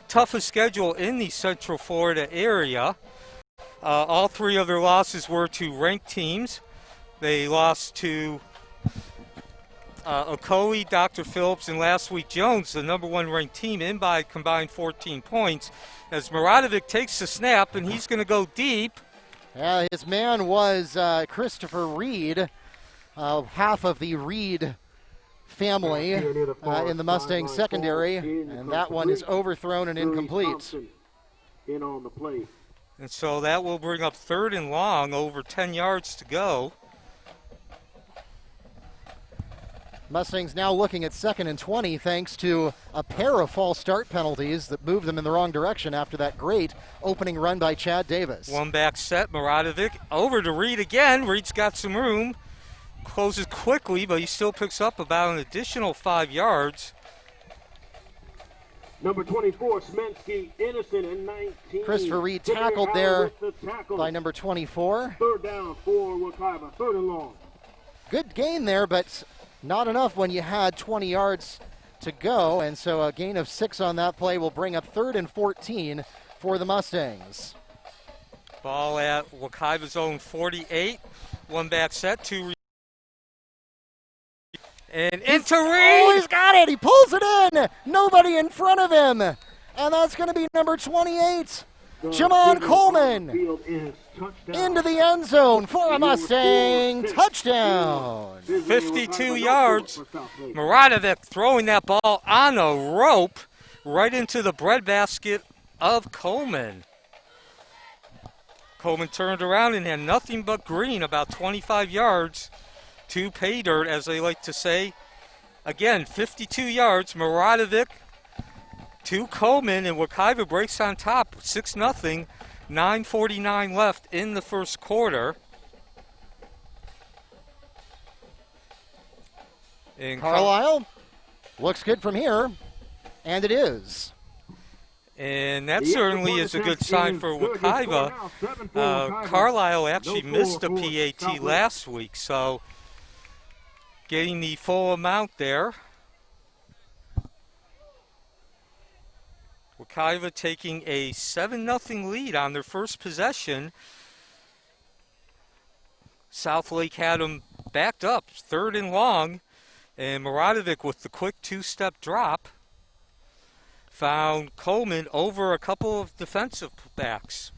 toughest schedule in the Central Florida area. All three of their losses were to ranked teams. They lost to Ocoee, Dr. Phillips, and last week Jones, the number one ranked team, in by combined 14 points. As Maradovic takes the snap, and he's going to go deep. His man was Christopher Reed, half of the Reed family in the Mustangs secondary, and that one is overthrown and incomplete. And so that will bring up 3rd and long, over 10 yards to go. Mustangs now looking at 2nd and 20 thanks to a pair of false start penalties that moved them in the wrong direction after that great opening run by Chad Davis. One back set, Maradovic over to Reed again. Reed's got some room. Closes quickly, but he still picks up about an additional 5 yards. Number 24, Smensky, innocent, and 19. Christopher Reed tackled there by number 24. 3rd down for Wekiva, 3rd and long. Good gain there, but not enough when you had 20 yards to go, and so a gain of 6 on that play will bring up 3rd and 14 for the Mustangs. Ball at Wekiva's own 48. One back set, 2. And into Reed. Oh, he's got it. He pulls it in. Nobody in front of him. And that's going to be number 28, Jamon Coleman. Into the end zone for a Mustang touchdown. 52 yards. Maradovic throwing that ball on a rope right into the breadbasket of Coleman. Coleman turned around and had nothing but green, about 25 yards to pay dirt, as they like to say. Again, 52 yards, Maradovic to Coleman, and Wekiva breaks on top, 6-0, 9:49 left in the first quarter. And Carlisle looks good from here, and it is. And that certainly is a good sign for Wekiva. Carlisle actually missed a PAT last week, so getting the full amount there. Wekiva taking a 7-0 lead on their first possession. Southlake had them backed up, 3rd and long, and Maradovic with the quick 2-step drop found Coleman over a couple of defensive backs.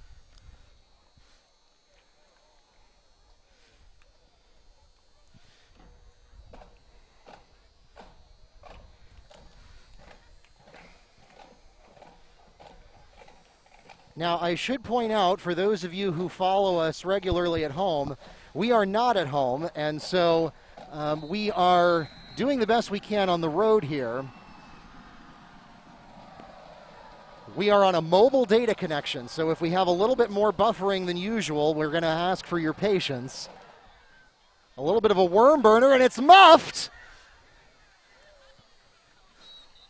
Now, I should point out, for those of you who follow us regularly at home, we are not at home, and so we are doing the best we can on the road here. We are on a mobile data connection, so if we have a little bit more buffering than usual, we're going to ask for your patience. A little bit of a worm burner, and it's muffed!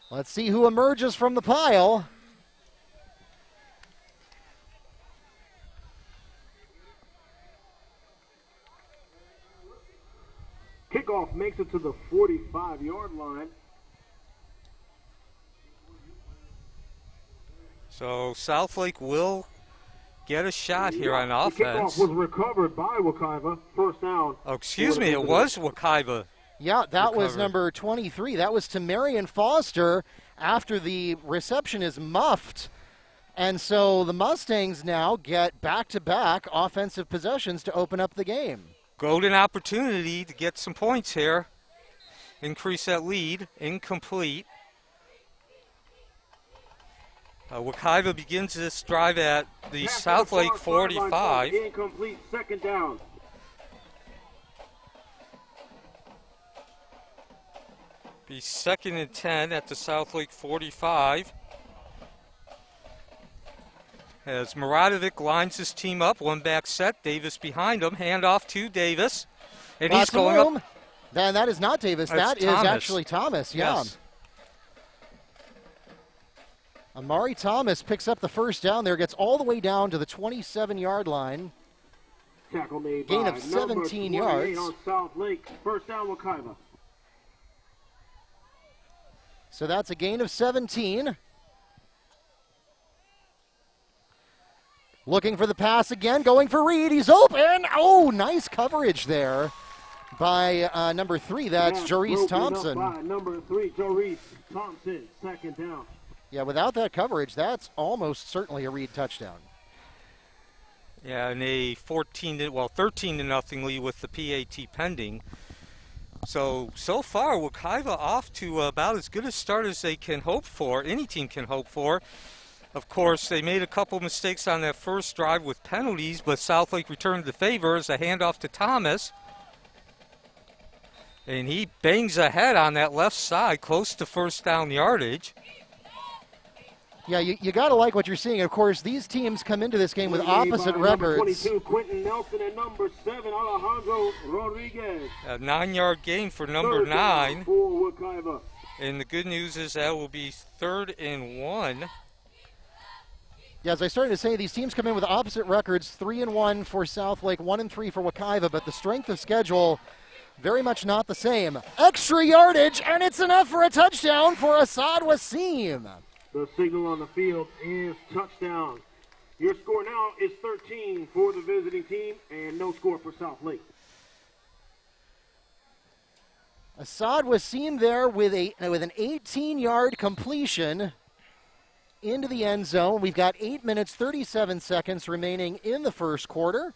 Let's see who emerges from the pile. Kickoff makes it to the 45-yard line. So Southlake will get a shot here on offense. The kickoff was recovered by Wekiva. 1st down. Oh, excuse me, it was Wekiva. Yeah, that was number 23. That was to Marion Foster after the reception is muffed. And so the Mustangs now get back-to-back offensive possessions to open up the game. Golden opportunity to get some points here. Increase that lead. Incomplete. Wekiva begins this drive at the Southlake 45. Incomplete, 2nd down. Be 2nd and 10 at the Southlake 45. As Maradovic lines his team up, one back set, Davis behind him, handoff to Davis. And he's going up. Then that is not Davis, that is actually Thomas, yeah. Yes. Amari Thomas picks up the 1st down there, gets all the way down to the 27-yard line. Tackle made Gain by of 17 yards. On Southlake, 1st down Wekiva. So that's a gain of 17. Looking for the pass again, going for Reed. He's open. Oh, nice coverage there by number 3. That's Jarice Thompson. By number 3, Jarice Thompson, second down. Yeah, without that coverage, that's almost certainly a Reed touchdown. Yeah, and a 13-0 lead with the PAT pending. So far, Wekiva off to about as good a start as they can hope for, any team can hope for. Of course, they made a couple mistakes on that first drive with penalties, but Southlake returned the favor as a handoff to Thomas. And he bangs ahead on that left side, close to first down yardage. Yeah, you got to like what you're seeing. Of course, these teams come into this game with opposite records. 22, Quentin Nelson, and number 7, Alejandro Rodriguez. A 9-yard gain for number 9. For Wekiva. And the good news is that will be 3rd and 1. Yeah, as I started to say, these teams come in with opposite records, 3-1 for Southlake, 1-3 for Wekiva, but the strength of schedule very much not the same. Extra yardage, and it's enough for a touchdown for Asad Wasim. The signal on the field is touchdown. Your score now is 13 for the visiting team and no score for Southlake. Asad Wasim there with an 18-yard completion into the end zone. We've got 8 minutes, 37 seconds remaining in the first quarter.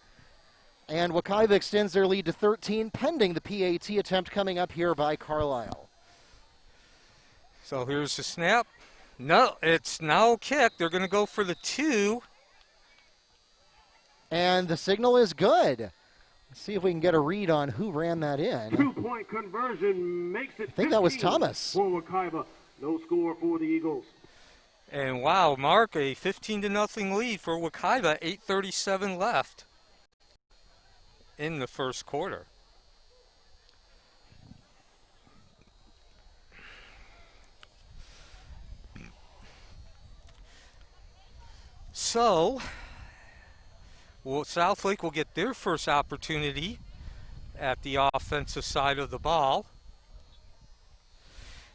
And Wekiva extends their lead to 13, pending the PAT attempt coming up here by Carlisle. So here's the snap. No, it's now kicked. They're going to go for the 2. And the signal is good. Let's see if we can get a read on who ran that in. 2-point conversion makes it. I think that was Thomas. For Wekiva, no score for the Eagles. And wow, Mark, a 15-0 lead for Wekiva, 8:37 left in the first quarter. So, Southlake will get their first opportunity at the offensive side of the ball.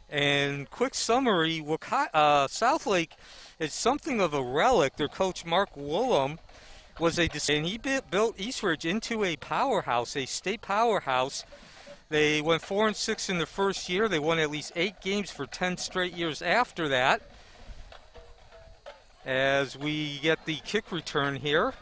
And quick summary, Southlake is something of a relic. Their coach, Mark Woolham, and he built Eastridge into a powerhouse, a state powerhouse. They went 4-6 in the first year. They won at least 8 games for 10 straight years after that. As we get the kick return here.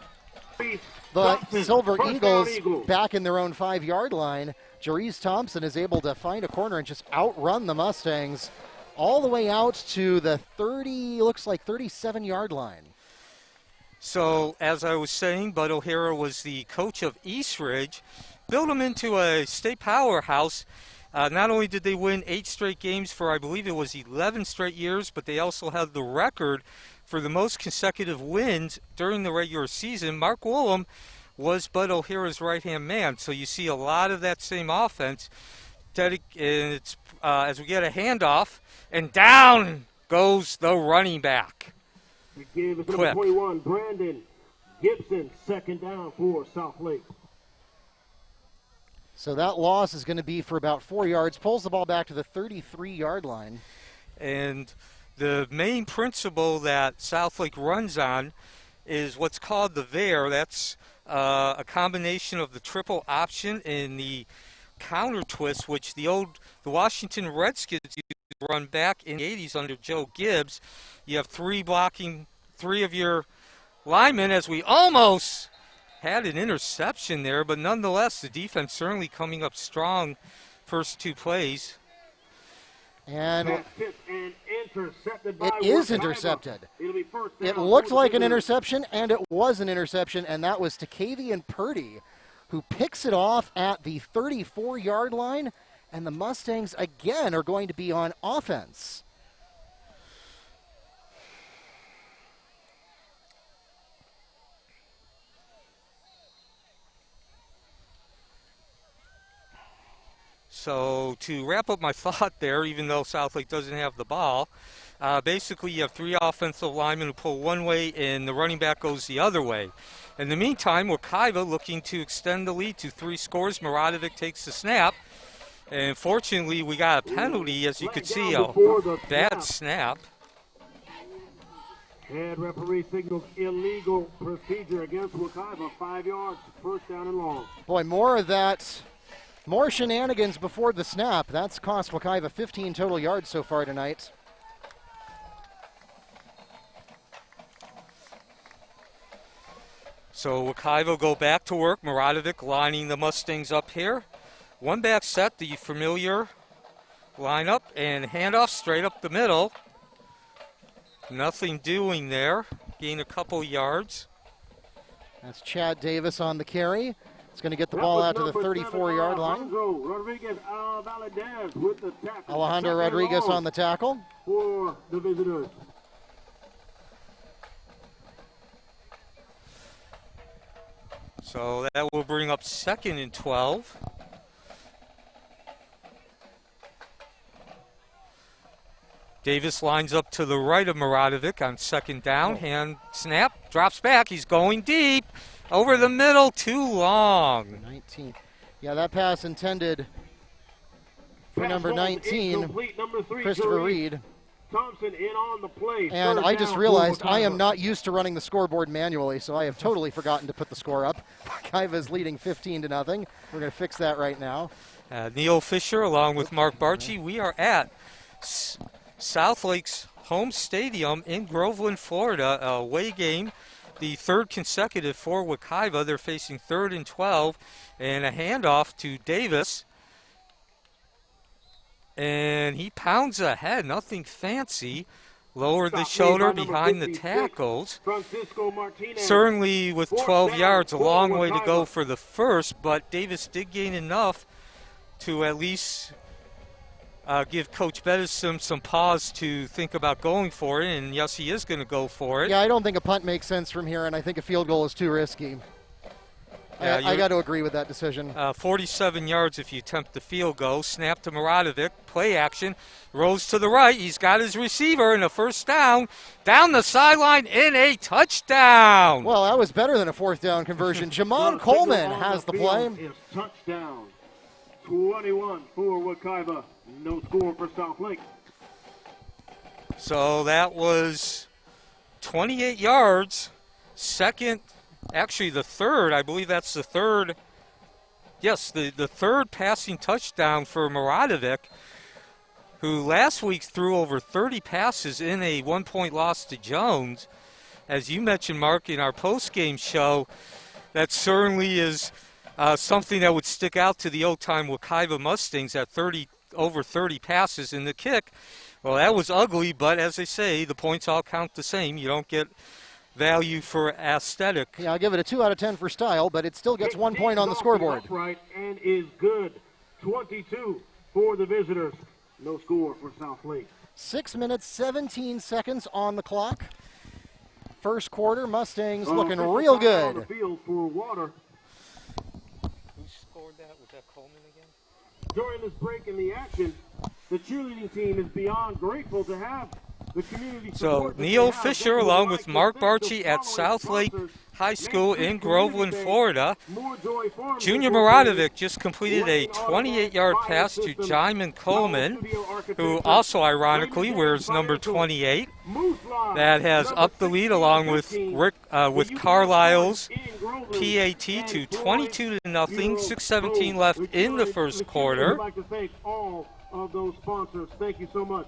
The Silver Eagles back in their own 5-yard line. Jarice Thompson is able to find a corner and just outrun the Mustangs all the way out to the 37-yard line. So, as I was saying, Bud O'Hara was the coach of Eastridge, built them into a state powerhouse. Not only did they win 8 straight games for, I believe it was 11 straight years, but they also had the record for the most consecutive wins during the regular season. Mark Woolham was Bud O'Hara's right-hand man, so you see a lot of that same offense. And it's, as we get a handoff, and down goes the running back. We give us number 21, Brandon Gibson, second down for Southlake. So that loss is going to be for about 4 yards, pulls the ball back to the 33-yard line. And the main principle that Southlake runs on is what's called the VAR. That's a combination of the triple option and the counter twist, which the Washington Redskins used to run back in the 80s under Joe Gibbs. You have 3 of your linemen, as we almost had an interception there, but nonetheless, the defense certainly coming up strong first 2 plays. And it Wekiva. is intercepted. It looked like an interception, and it was an interception, and that was Takavian Purdy, who picks it off at the 34-yard line, and the Mustangs again are going to be on offense. So to wrap up my thought there, even though Southlake doesn't have the ball, basically you have 3 offensive linemen who pull one way and the running back goes the other way. In the meantime, Wekiva looking to extend the lead to 3 scores. Maradovic takes the snap. And fortunately, we got a penalty, as you could see, a bad snap. And referee signals illegal procedure against Wekiva. 5 yards, first down and long. Boy, more of that, more shenanigans before the snap. That's cost Wekiva 15 total yards so far tonight. So Wekiva go back to work. Maradovic lining the Mustangs up here. One back set, the familiar lineup, and handoff straight up the middle. Nothing doing there. Gain a couple yards. That's Chad Davis on the carry. It's going to get the ball out to the 34-yard line. Alejandro Rodriguez on the tackle. For the visitors. So that will bring up 2nd and 12. Davis lines up to the right of Maradovic on 2nd down. Hand snap, drops back. He's going deep. Over the middle, too long. 19. Yeah, that pass intended for number 19, Christopher Reed. Thompson in on the play. And I just realized I am not used to running the scoreboard manually, so I have totally forgotten to put the score up. Wekiva is leading 15-0. We're going to fix that right now. Neil Fisher along with Mark Barchi. We are at South Lake's home stadium in Groveland, Florida. A away game, the 3rd consecutive for Wekiva. They're facing 3rd and 12, and a handoff to Davis. And he pounds ahead, nothing fancy. Lowered the shoulder behind the tackles. Certainly with 12 yards, a long way to go for the first, but Davis did gain enough to at least give Coach Beddison some pause to think about going for it, and yes, he is going to go for it. Yeah, I don't think a punt makes sense from here, and I think a field goal is too risky. Yeah, I got to agree with that decision. 47 yards if you attempt the field goal. Snap to Maradovic. Play action. Rolls to the right. He's got his receiver in a first down. Down the sideline in a touchdown. Well, that was better than a 4th down conversion. Jamon Coleman has the play. Touchdown. 21 for Wekiva. No score for South Lake. So that was 28 yards. Actually, the 3rd, I believe that's the 3rd. Yes, the 3rd passing touchdown for Maradovic, who last week threw over 30 passes in a 1-point loss to Jones. As you mentioned, Mark, in our post-game show, that certainly is something that would stick out to the old-time Wekiva Mustangs at over 30 passes in the kick. Well, that was ugly, but as they say, the points all count the same. You don't get value for aesthetic. Yeah, I'll give it a 2 out of 10 for style, but it still gets 1 point on the scoreboard. Right, and is good. 22 for the visitors. No score for South Lake. 6 minutes, 17 seconds on the clock. First quarter, Mustangs looking real good. On the field for water. Who scored that? Was that Coleman again? During this break in the action, the cheerleading team is beyond grateful to have the community support. So Neil Fisher along with Mark Barchi at South Lake High School in Groveland, Florida. Junior Maradovic just completed a 28-yard pass to Jaimin Coleman, who also ironically wears number 28. That has upped the lead along with Carlisle's PAT to 22-0, 6:17 left in the first quarter. I'd like to thank all of those sponsors. Thank you so much.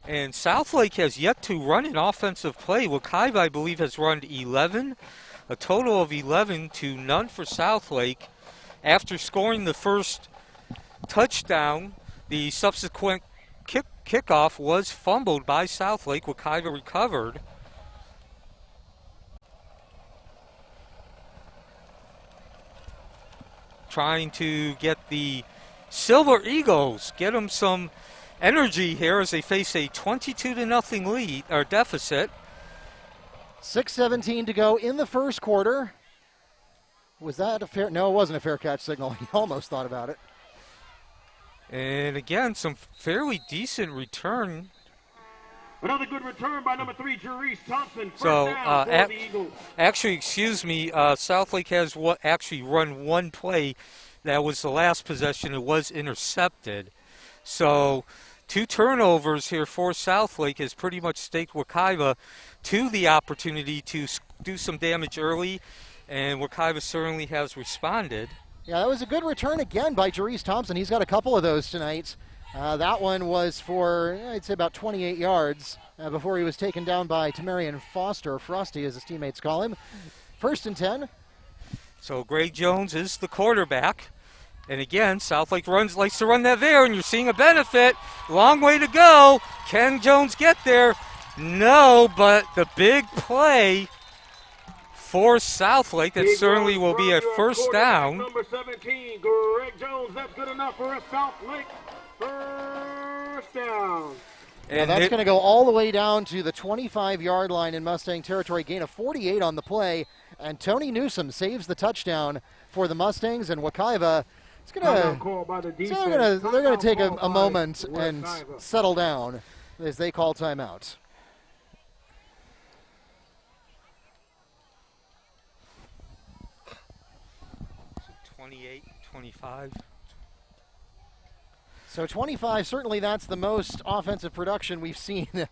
And South Lake has yet to run an offensive play. Wekiva, I believe, has run 11, a total of 11 to none for South Lake. After scoring the first touchdown, the subsequent kickoff was fumbled by South Lake. Wekiva recovered. Trying to get the Silver Eagles, get them some energy here as they face a 22-0 lead or deficit. 6:17 to go in the first quarter. Was that a fair? No, it wasn't a fair catch signal. He almost thought about it. And again, some fairly decent return. Another good return by number 3, Jerice Thompson. So, the Eagles. actually, excuse me, South Lake has actually run one play that was the last possession. It was intercepted. So 2 turnovers here for Southlake has pretty much staked Wekiva to the opportunity to do some damage early, and Wekiva certainly has responded. Yeah, that was a good return again by Jerice Thompson. He's got a couple of those tonight. That one was for, I'd say, about 28 yards before he was taken down by Tamarian Foster, Frosty as his teammates call him. 1st and 10. So Greg Jones is the quarterback. And again, Southlake likes to run that there, and you're seeing a benefit. Long way to go. Can Jones get there? No, but the big play for Southlake, that certainly will be a first down. Number 17, Greg Jones. That's good enough for a Southlake first down. And that's going to go all the way down to the 25-yard line in Mustang territory. Gain of 48 on the play, and Tony Newsom saves the touchdown for the Mustangs, and Wekiva. They're going to take a moment and settle down as they call timeout. So 28-25. So 25, certainly that's the most offensive production we've seen,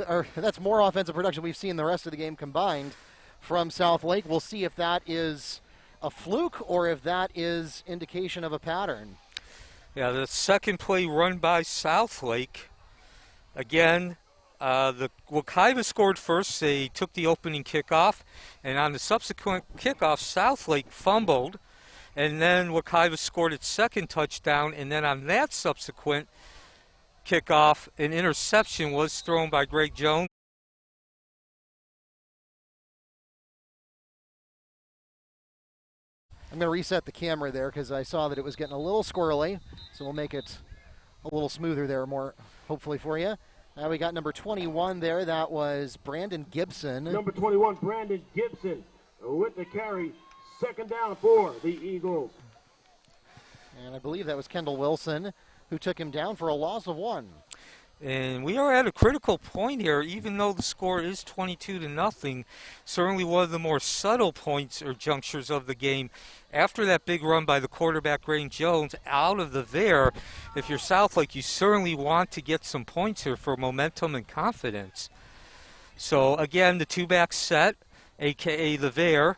or that's more offensive production we've seen the rest of the game combined from Southlake. We'll see if that is a fluke or if that is indication of a pattern. Yeah, the second play run by Southlake. Again, the Wekiva scored first. They took the opening kickoff, and on the subsequent kickoff, Southlake fumbled, and then Wekiva scored its second touchdown, and then on that subsequent kickoff, an interception was thrown by Greg Jones. I'm going to reset the camera there because I saw that it was getting a little squirrely, so we'll make it a little smoother there, more hopefully for you. We got number 21 there. That was Brandon Gibson. Number 21, Brandon Gibson with the carry. 2nd down for the Eagles. And I believe that was Kendall Wilson who took him down for a loss of 1. And we are at a critical point here, even though the score is 22-0. Certainly one of the more subtle points or junctures of the game. After that big run by the quarterback, Greg Jones, out of the there, if you're Southlake, you certainly want to get some points here for momentum and confidence. So again, the 2-back set, a.k.a. the there.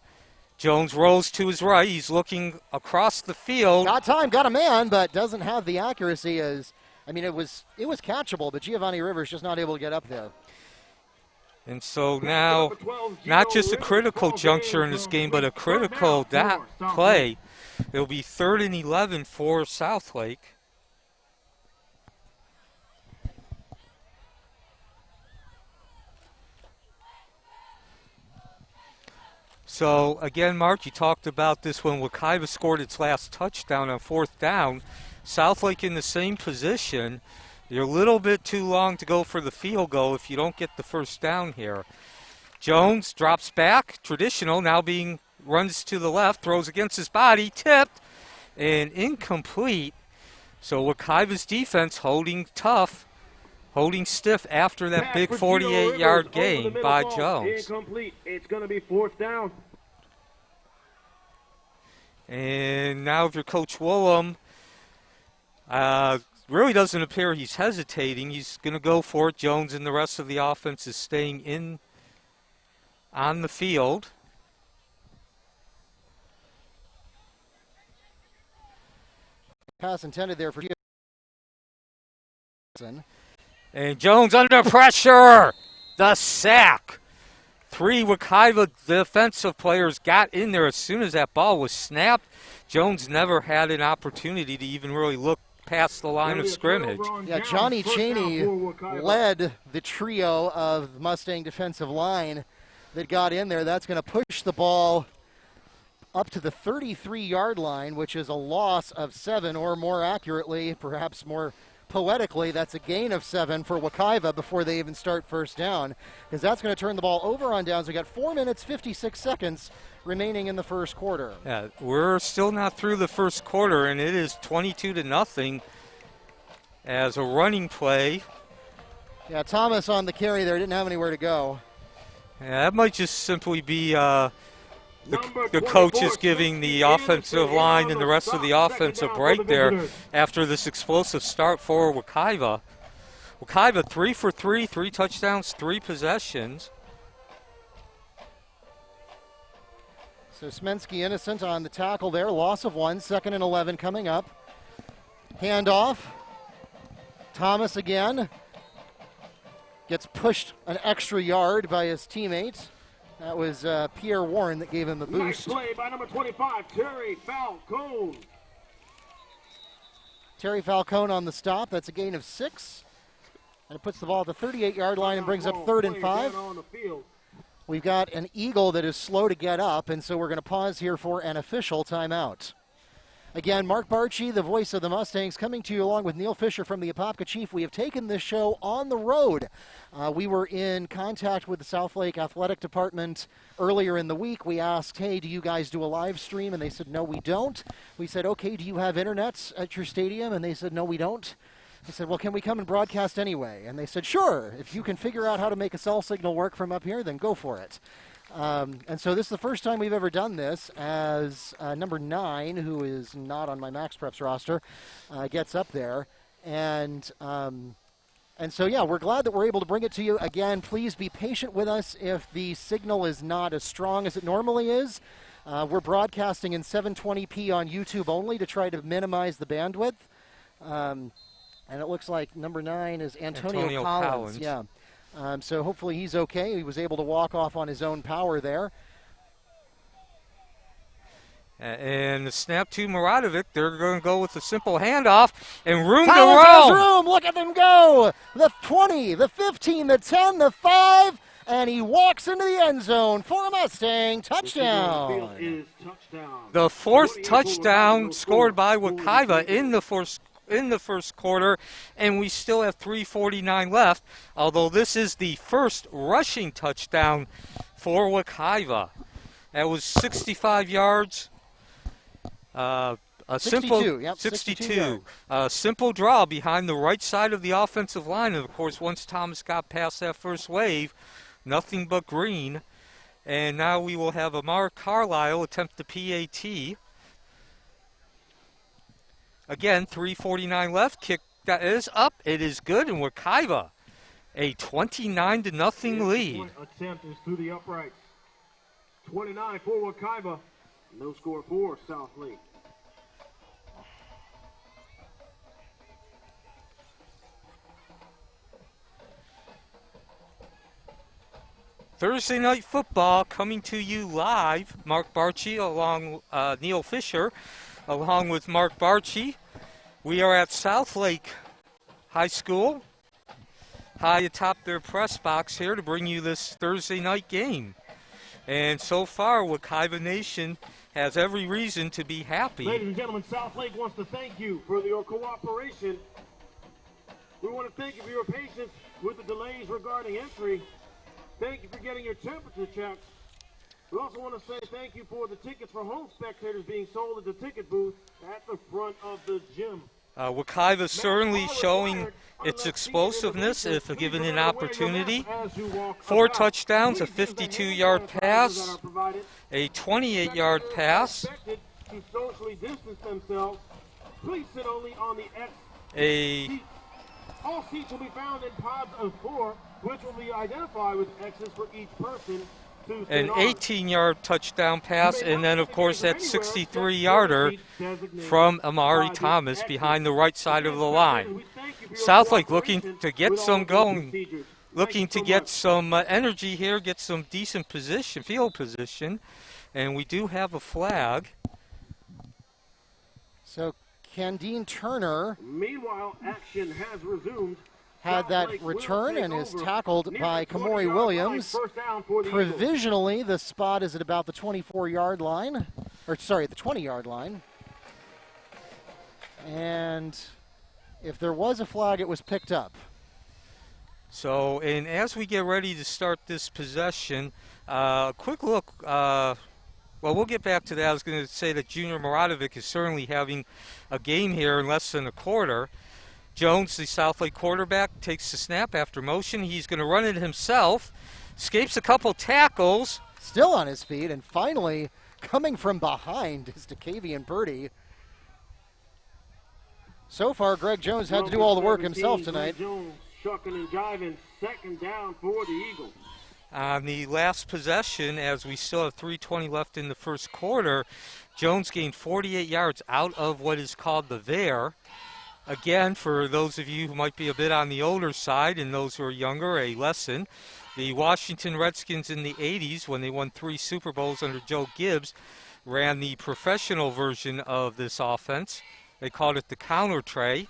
Jones rolls to his right. He's looking across the field. Got time, got a man, but doesn't have the accuracy as... I mean, it was catchable, but Giovanni Rivers just not able to get up there. And so now, not just a critical juncture in this game, but a critical play. It'll be 3rd and 11 for Southlake. So, again, Mark, you talked about this when Wekiva scored its last touchdown on 4th down. Southlake in the same position. You're a little bit too long to go for the field goal if you don't get the first down here. Jones drops back, traditional, now runs to the left, throws against his body, tipped, and incomplete. So Wekiva's defense holding tough, holding stiff after that big 48-yard gain by Jones. Incomplete. It's going to be 4th down. And now if you're Coach Woolham, really doesn't appear he's hesitating. He's going to go for it. Jones and the rest of the offense is staying in on the field. Pass intended there for And Jones under pressure. The sack. 3 Wekiva defensive players got in there as soon as that ball was snapped. Jones never had an opportunity to even really look past the line of scrimmage. Yeah, Johnny Cheney led the trio of Mustang defensive line that got in there. That's going to push the ball up to the 33-yard line, which is a loss of 7, or more accurately, perhaps more poetically, that's a gain of 7 for Wekiva before they even start first down, because that's going to turn the ball over on downs. We got 4 minutes, 56 seconds remaining in the first quarter. Yeah, we're still not through the first quarter, and it is 22-0 as a running play. Yeah, Thomas on the carry there didn't have anywhere to go. Yeah, that might just simply be the coach is giving the offensive line and the rest of the offense a break there after this explosive start for Wekiva. Wekiva 3 for 3, 3 touchdowns, 3 possessions. So Smensky innocent on the tackle there. Loss of 1, 2nd and 11 coming up. Handoff. Thomas again. Gets pushed an extra yard by his teammate. That was Pierre Warren that gave him the boost. Nice play by number 25, Terry Falcone. Terry Falcone on the stop. That's a gain of 6. And it puts the ball at the 38-yard line and brings up 3rd and 5. We've got an Eagle that is slow to get up, and so we're going to pause here for an official timeout. Again, Mark Barchi, the voice of the Mustangs, coming to you along with Neil Fisher from the Apopka Chief. We have taken this show on the road. We were in contact with the Southlake Athletic Department earlier in the week. We asked, hey, do you guys do a live stream? And they said, no, we don't. We said, okay, do you have internet at your stadium? And they said, no, we don't. I said, well, can we come and broadcast anyway? And they said, sure. If you can figure out how to make a cell signal work from up here, then go for it. And so this is the first time we've ever done this as number 9, who is not on my Max Preps roster, gets up there. And so, yeah, we're glad that we're able to bring it to you. Again, please be patient with us if the signal is not as strong as it normally is. We're broadcasting in 720p on YouTube only to try to minimize the bandwidth. And it looks like number 9 is Antonio Collins. Yeah. So hopefully he's okay. He was able to walk off on his own power there. And the snap to Maradovic. They're going to go with a simple handoff and room Collins to has roam. room. Look at them go. The 20, the 15, the 10, the 5, and he walks into the end zone for a Mustang touchdown. The 4th touchdown scored by Wekiva in the first quarter, and we still have 3:49 left, although this is the first rushing touchdown for Wekiva. That was 65 yards. A 62. Simple draw behind the right side of the offensive line, and of course once Thomas got past that first wave, nothing but green. And now we will have Amar Carlisle attempt the PAT. Again, 3:49 left. Kick that is up. It is good, and Wekiva a 29-0 lead. Attempt is through the uprights. 29 for Wekiva. No score for Southlake. Thursday Night Football coming to you live. Mark Barchi along Neil Fisher, along with Mark Barchi. We are at Southlake High School, high atop their press box here to bring you this Thursday night game. And so far, Wekiva Nation has every reason to be happy. Ladies and gentlemen, Southlake wants to thank you for your cooperation. We want to thank you for your patience with the delays regarding entry. Thank you for getting your temperature checked. We also want to say thank you for the tickets for home spectators being sold at the ticket booth at the front of the gym. Wekiva certainly showing its explosiveness if given an opportunity. 4 touchdowns, a 52-yard pass, a 28-yard pass, all seats will be found in pods of 4, which will be identified with X's for each person. An 18-yard touchdown pass, and then, of course, that 63-yarder from Amari Thomas behind the right side of the line. Southlake looking to get some going, looking to get some energy here, get some decent position, field position, and we do have a flag. So Candine Turner meanwhile, action has resumed. Had that return and is tackled by Kamori Williams. Provisionally, the spot is at about the 24-yard line, or sorry, the 20-yard line. And if there was a flag, it was picked up. So, and as we get ready to start this possession, quick look. Well, we'll get back to that. I was going to say that Junior Maradovic is certainly having a game here in less than a quarter. Jones, the Southlake quarterback, takes the snap after motion. He's going to run it himself. Escapes a couple tackles. still on his feet, and finally coming from behind is DeCavian Purdy. So far, Greg Jones had to do all the work himself tonight. Greg Jones shucking and jiving, second down for the Eagles. On the last possession, as we still have 3:20 left in the first quarter, Jones gained 48 yards out of what is called the Vare. Again, for those of you who might be a bit on the older side and those who are younger, a lesson. The Washington Redskins in the 80s, when they won 3 Super Bowls under Joe Gibbs, ran the professional version of this offense. They called it the counter tray.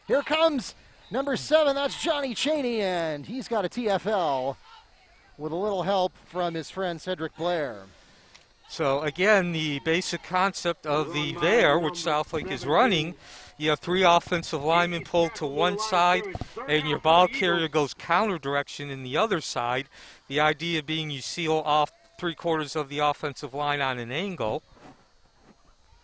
Here comes number 7, that's Johnny Chaney, and he's got a TFL with a little help from his friend Cedric Blair. So again, the basic concept of the Vare, which Southlake is running, you have 3 offensive linemen pulled to one side, and your ball carrier goes counter direction in the other side. The idea being you seal off 3/4 of the offensive line on an angle.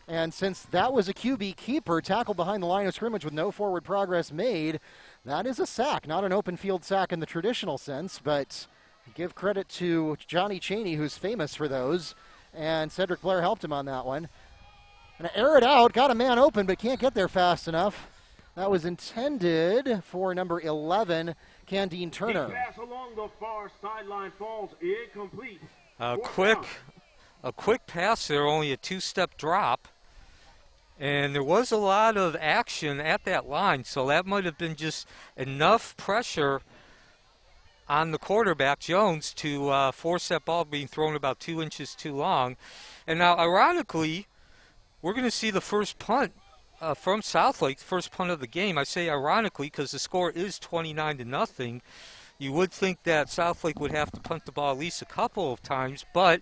And since that was a QB keeper, tackled behind the line of scrimmage with no forward progress made, that is a sack. Not an open field sack in the traditional sense, but give credit to Johnny Chaney, who's famous for those, and Cedric Blair helped him on that one. And air it out, got a man open, but can't get there fast enough. That was intended for number 11, Candine Turner. Pass along the far sideline falls incomplete. A quick pass there, only a 2-step drop. And there was a lot of action at that line, so that might have been just enough pressure on the quarterback, Jones, to force that ball being thrown about 2 inches too long. And now, ironically, we're going to see the first punt from Southlake, first punt of the game. I say ironically because the score is 29-0. You would think that Southlake would have to punt the ball at least a couple of times, but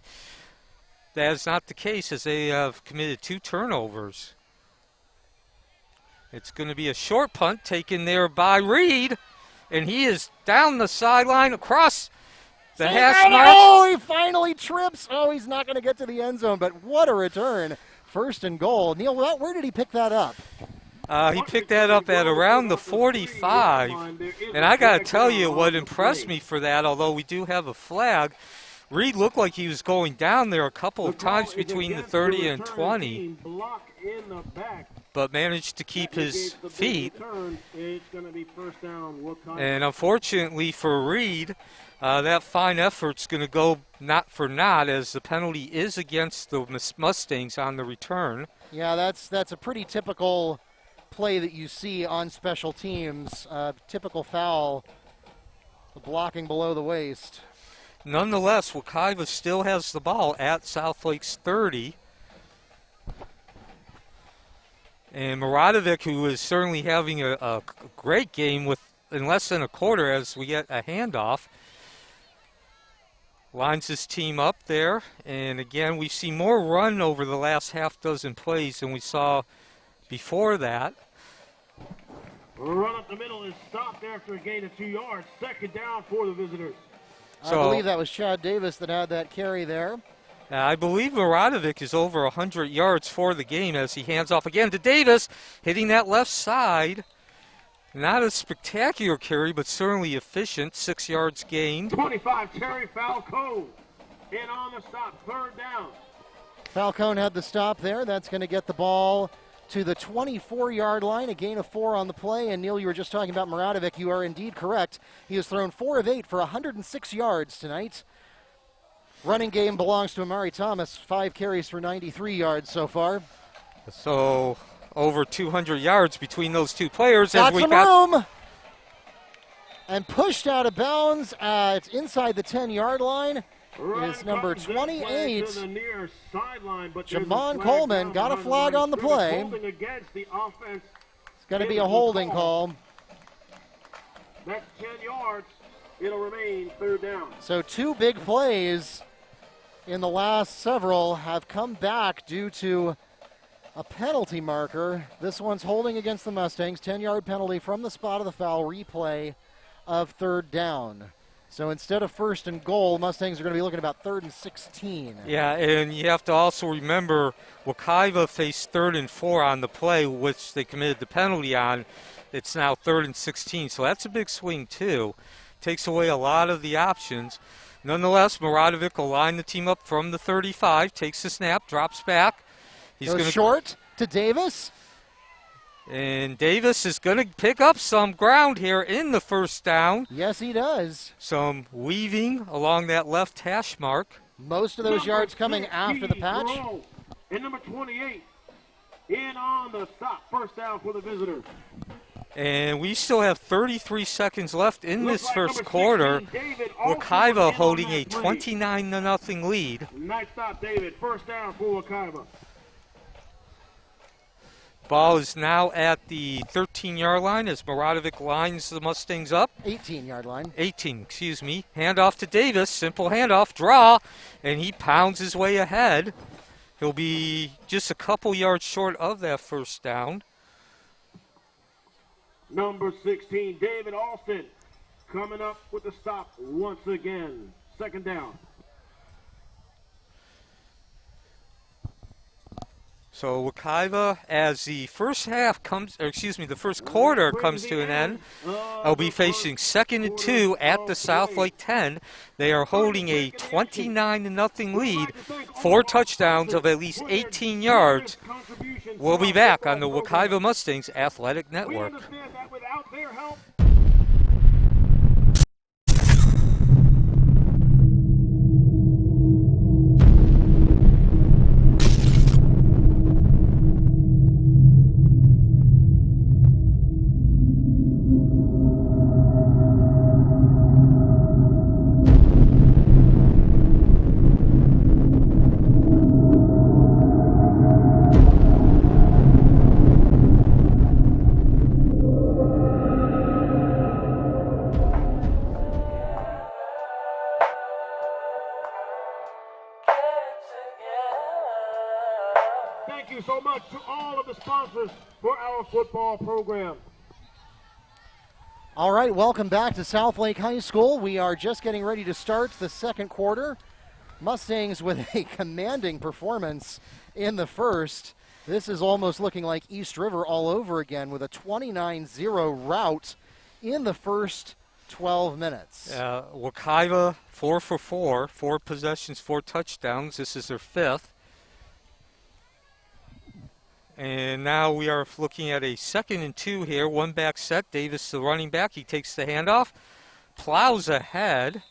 that is not the case as they have committed 2 turnovers. It's going to be a short punt taken there by Reed, and he is down the sideline across the hash mark. Oh, he finally trips. Oh, he's not going to get to the end zone, but what a return. 1st and goal. Neil, where did he pick that up? He picked that up at around the 45. And I got to tell you what impressed me for that, although we do have a flag, Reed looked like he was going down there a couple of times between the 30 and 20, but managed to keep his feet. And unfortunately for Reed, that fine effort's going to go not for naught, as the penalty is against the Mustangs on the return. Yeah, that's a pretty typical play that you see on special teams. Typical foul, blocking below the waist. Nonetheless, Wekiva still has the ball at Southlake's 30. And Maradovic, who is certainly having a great game in less than a quarter as we get a handoff, lines his team up there. And again, we see more run over the last half dozen plays than we saw before that. Run up the middle is stopped after a gain of 2 yards. 2nd down for the visitors. So, I believe that was Chad Davis that had that carry there. I believe Maradovic is over 100 yards for the game as he hands off again to Davis, hitting that left side. Not a spectacular carry, but certainly efficient. 6 yards gained. 25, Terry Falcone. In on the stop, 3rd down. Falcone had the stop there. That's going to get the ball to the 24-yard line, a gain of 4 on the play. And Neil, you were just talking about Maradovic. You are indeed correct. He has thrown 4 of 8 for 106 yards tonight. Running game belongs to Amari Thomas. 5 carries for 93 yards so far. So over 200 yards between those two players. Got some room. And pushed out of bounds at inside the 10-yard line is number 28, Jamon Coleman. Got a flag on the play. It's going to be a holding call. That's 10 yards. It'll remain 3rd down. So 2 big plays in the last several have come back due to a penalty marker. This one's holding against the Mustangs. 10-yard penalty from the spot of the foul. Replay of 3rd down. So instead of 1st and goal, Mustangs are going to be looking about 3rd and 16. Yeah, and you have to also remember Wekiva faced 3rd and 4 on the play, which they committed the penalty on. It's now 3rd and 16, so that's a big swing too. Takes away a lot of the options. Nonetheless, Maradovic will line the team up from the 35, takes the snap, drops back. He's going short to Davis. And Davis is going to pick up some ground here in the first down. Yes, he does. Some weaving along that left hash mark. Most of those yards coming after the patch. And number 28 in on the stop. First down for the visitors. And we still have 33 seconds left in this first quarter. Wekiva holding a 29-0 lead. Nice stop, David. First down for Wekiva. Ball is now at the 13-yard line as Maradovic lines the Mustangs up. 18-yard line. 18, excuse me. Handoff to Davis. Simple handoff. Draw. And he pounds his way ahead. He'll be just a couple yards short of that first down. Number 16, David Alston, coming up with the stop once again. Second down. So Wekiva, as the first quarter comes to an end, will be facing 2nd and 2 at the South Lake 10. They are holding a 29-0 lead, 4 touchdowns of at least 18 yards. We'll be back on the Wekiva Mustangs Athletic Network. So much to all of the sponsors for our football program. All right, welcome back to South Lake High School. We are just getting ready to start the second quarter. Mustangs with a commanding performance in the first. This is almost looking like East River all over again with a 29-0 rout in the first 12 minutes. Wekiva 4 for 4, 4 possessions, 4 touchdowns. This is their 5th. And now we are looking at a 2nd and 2 here. One back set. Davis, the running back. He takes the handoff. Plows ahead.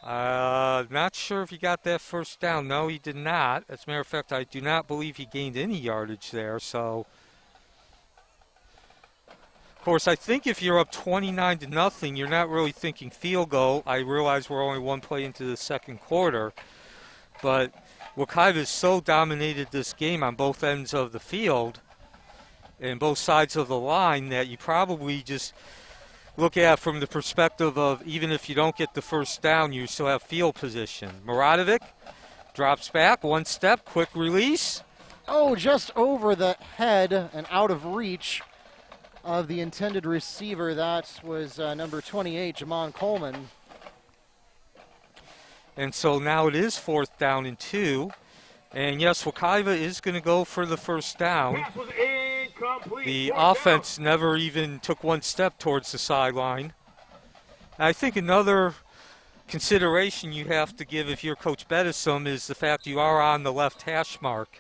Not sure if he got that first down. No, he did not. As a matter of fact, I do not believe he gained any yardage there. So, of course, I think if you're up 29-0, you're not really thinking field goal. I realize we're only one play into the second quarter. But Wekiva has so dominated this game on both ends of the field and both sides of the line that you probably just look at from the perspective of even if you don't get the first down, you still have field position. Maradovic drops back, one step, quick release. Oh, just over the head and out of reach of the intended receiver. That was number 28, Jamon Coleman. And so now it is 4th down and 2. And yes, Wekiva is going to go for the first down. The offense never even took one step towards the sideline. I think another consideration you have to give if you're Coach Bedison is the fact you are on the left hash mark.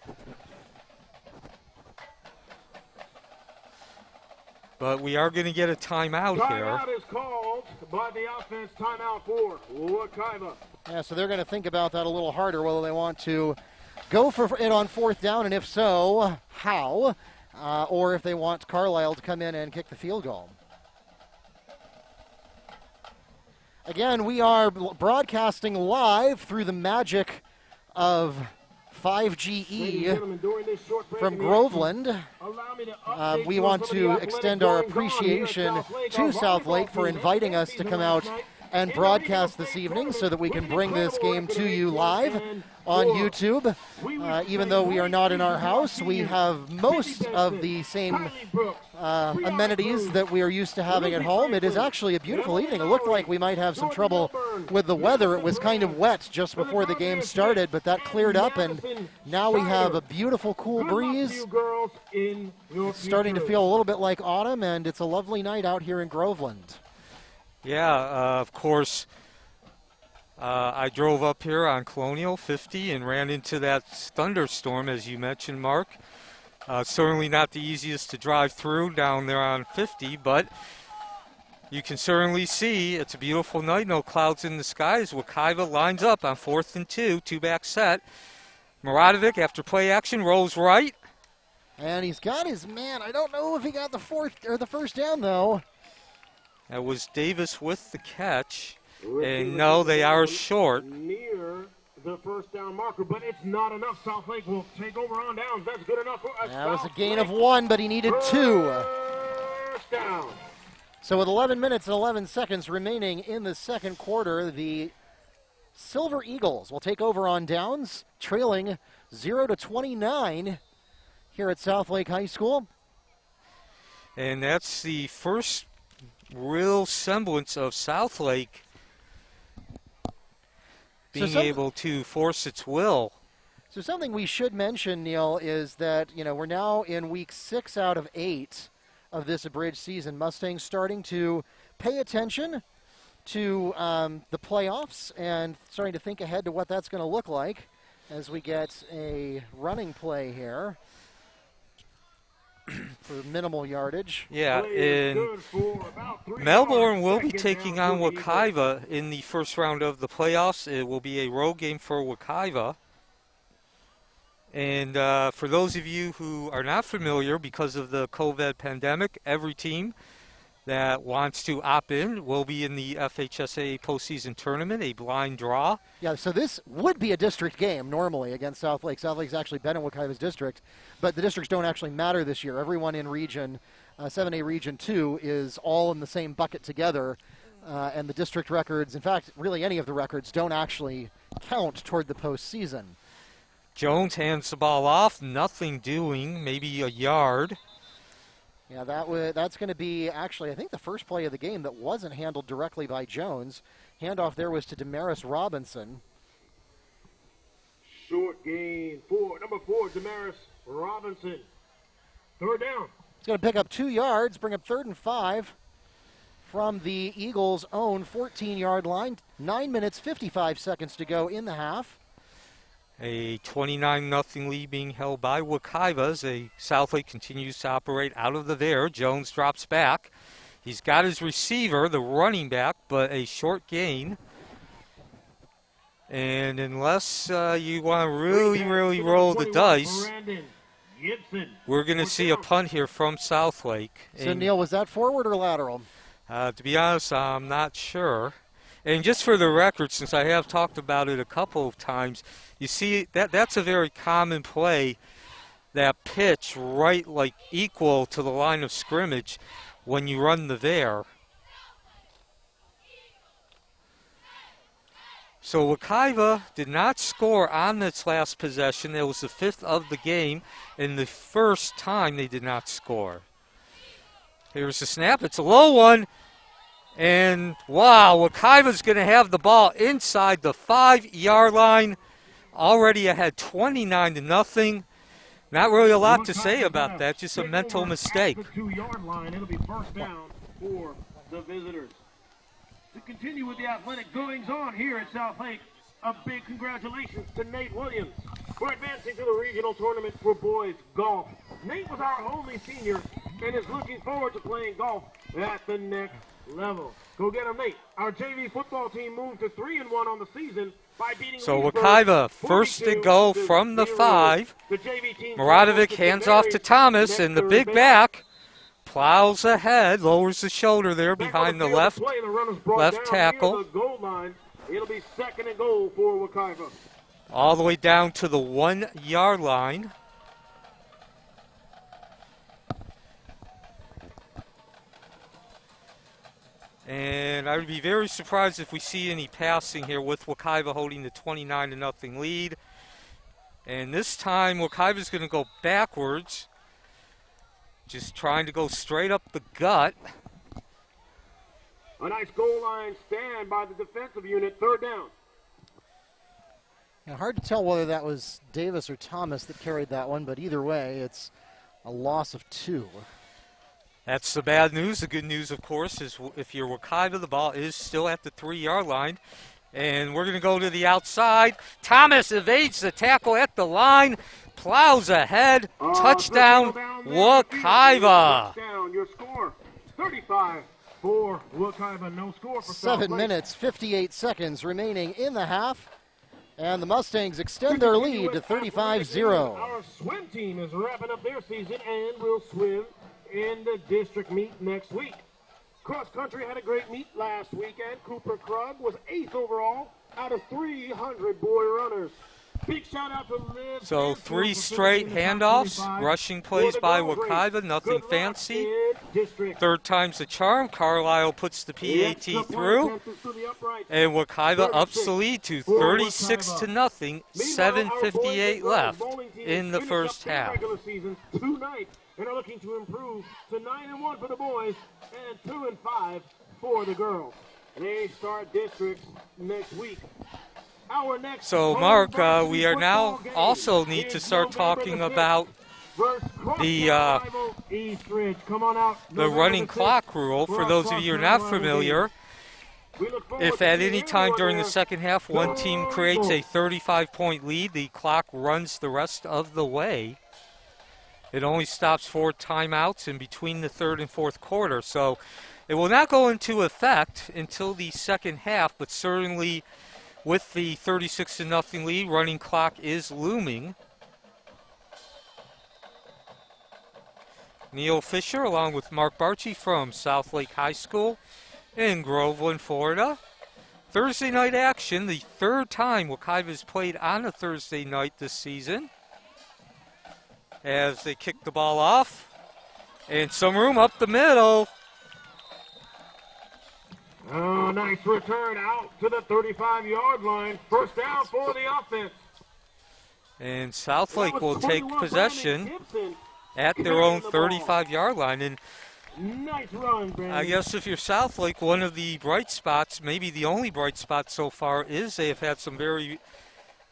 But we are going to get a timeout here. Timeout is called by the offense. Timeout for Wekiva. Yeah, so they're going to think about that a little harder, whether they want to go for it on 4th down, and if so, how, or if they want Carlisle to come in and kick the field goal. Again, we are broadcasting live through the magic of 5GE from Groveland. We want to extend our appreciation to South Lake for inviting us to come out and broadcast this evening so that we can bring this game to you live on YouTube. Even though we are not in our house, we have most of the same amenities that we are used to having at home. It is actually a beautiful evening. It looked like we might have some trouble with the weather. It was kind of wet just before the game started, but that cleared up, and now we have a beautiful cool breeze. It's starting to feel a little bit like autumn, and it's a lovely night out here in Groveland. Yeah, of course, I drove up here on Colonial 50 and ran into that thunderstorm, as you mentioned, Mark. Certainly not the easiest to drive through down there on 50, but you can certainly see it's a beautiful night, no clouds in the skies. Wekiva lines up on 4th and 2, two-back set. Maradovic, after play action, rolls right. And he's got his man. I don't know if he got the first down, though. That was Davis with the catch. And no, they are short. Near the first down marker, but it's not enough. South Lake will take over on downs. That's good enough for us. That was a gain of 1, but he needed 2. First down. So with 11 minutes and 11 seconds remaining in the second quarter, the Silver Eagles will take over on downs, trailing 0-29 here at South Lake High School. And that's the first real semblance of South Lake being able to force its will. So something we should mention, Neil, is that, we're now in week 6 out of 8 of this abridged season. Mustangs starting to pay attention to the playoffs and starting to think ahead to what that's going to look like as we get a running play here for minimal yardage. Yeah, and Melbourne will be taking on Wekiva in the first round of the playoffs. It will be a road game for Wekiva. And for those of you who are not familiar, because of the COVID pandemic, every team that wants to opt in will be in the FHSA postseason tournament, a blind draw. Yeah, so this would be a district game normally against South Lake. South Lake's actually been in Wekiva's district, but the districts don't actually matter this year. Everyone in region 7A Region 2 is all in the same bucket together, and the district records, in fact, really any of the records, don't actually count toward the postseason. Jones hands the ball off, nothing doing, maybe a yard. Yeah, that's going to be actually, I think, the first play of the game that wasn't handled directly by Jones. Handoff there was to Damaris Robinson. Short gain for number 4, Damaris Robinson. Third down. He's going to pick up 2 yards, bring up 3rd and 5 from the Eagles' own 14-yard line. 9 minutes, 55 seconds to go in the half. A 29-0 lead being held by Wekiva as South Lake continues to operate out of the there. Jones drops back. He's got his receiver, the running back, but a short gain. And unless you want to really roll the dice, we're going to see a punt here from South Lake. So, Neil, was that forward or lateral? To be honest, I'm not sure. And just for the record, since I have talked about it a couple of times, you see that's a very common play, that pitch right like equal to the line of scrimmage when you run the there. So Wekiva did not score on its last possession. It was the 5th of the game, and the first time they did not score. Here's the snap. It's a low one. And, wow, Wekiva's going to have the ball inside the 5-yard line, already ahead 29-0. Not really a lot to say about that, just a mental mistake. At the 2-yard line, it'll be first down for the visitors. To continue with the athletic goings-on here at South Lake, a big congratulations to Nate Williams for advancing to the regional tournament for boys golf. Nate was our only senior and is looking forward to playing golf at the next level. Go get him, Nate. Our JV football team moved to 3-1 on the season by beating Wekiva first and goal from the 5. Maradovic hands off to Thomas, and the big back plows ahead, lowers the shoulder there behind the left tackle. It'll be 2nd and goal for Wekiva. All the way down to the 1-yard line. And I would be very surprised if we see any passing here with Wekiva holding the 29-0 lead. And this time Wekiva's going to go backwards, just trying to go straight up the gut. A nice goal line stand by the defensive unit, 3rd down. Now, hard to tell whether that was Davis or Thomas that carried that one, but either way, it's a loss of 2. That's the bad news. The good news, of course, is if you're Wekiva, the ball is still at the 3-yard line. And we're going to go to the outside. Thomas evades the tackle at the line, plows ahead, touchdown, Wekiva. Touchdown, your score, 35 for Wekiva, no score for 7 minutes, 58 seconds remaining in the half. And the Mustangs extend their lead to 35-0. Our swim team is wrapping up their season and will swim in the district meet next week. Cross country had a great meet last weekend. Cooper Krug was 8th overall out of 300 boy runners. Big shout out to Liv. So 3 straight handoffs, rushing plays by Wekiva, nothing fancy. Third time's the charm. Carlisle puts the PAT through. And Wekiva ups the lead to 36-0, 7:58 left in the first half. And are looking to improve to 9-1 for the boys and 2-5 for the girls. They start districts next week. Our next so, Mark, we are now also need to start talking about the running clock rule. For those of you who are not familiar, if at any time during the second half one team creates a 35-point lead, the clock runs the rest of the way. It only stops for timeouts in between the third and fourth quarter. So it will not go into effect until the second half, but certainly with the 36-0 lead, running clock is looming. Neil Fisher along with Mark Barchi from South Lake High School in Groveland, Florida. Thursday night action, the third time Wekiva has played on a Thursday night this season. As they kick the ball off. And some room up the middle. Oh, nice return out to the 35-yard line. First down for the offense. And Southlake will take possession at their own 35-yard line. And nice run, Brandon. I guess if you're Southlake, one of the bright spots, maybe the only bright spot so far, is they have had some very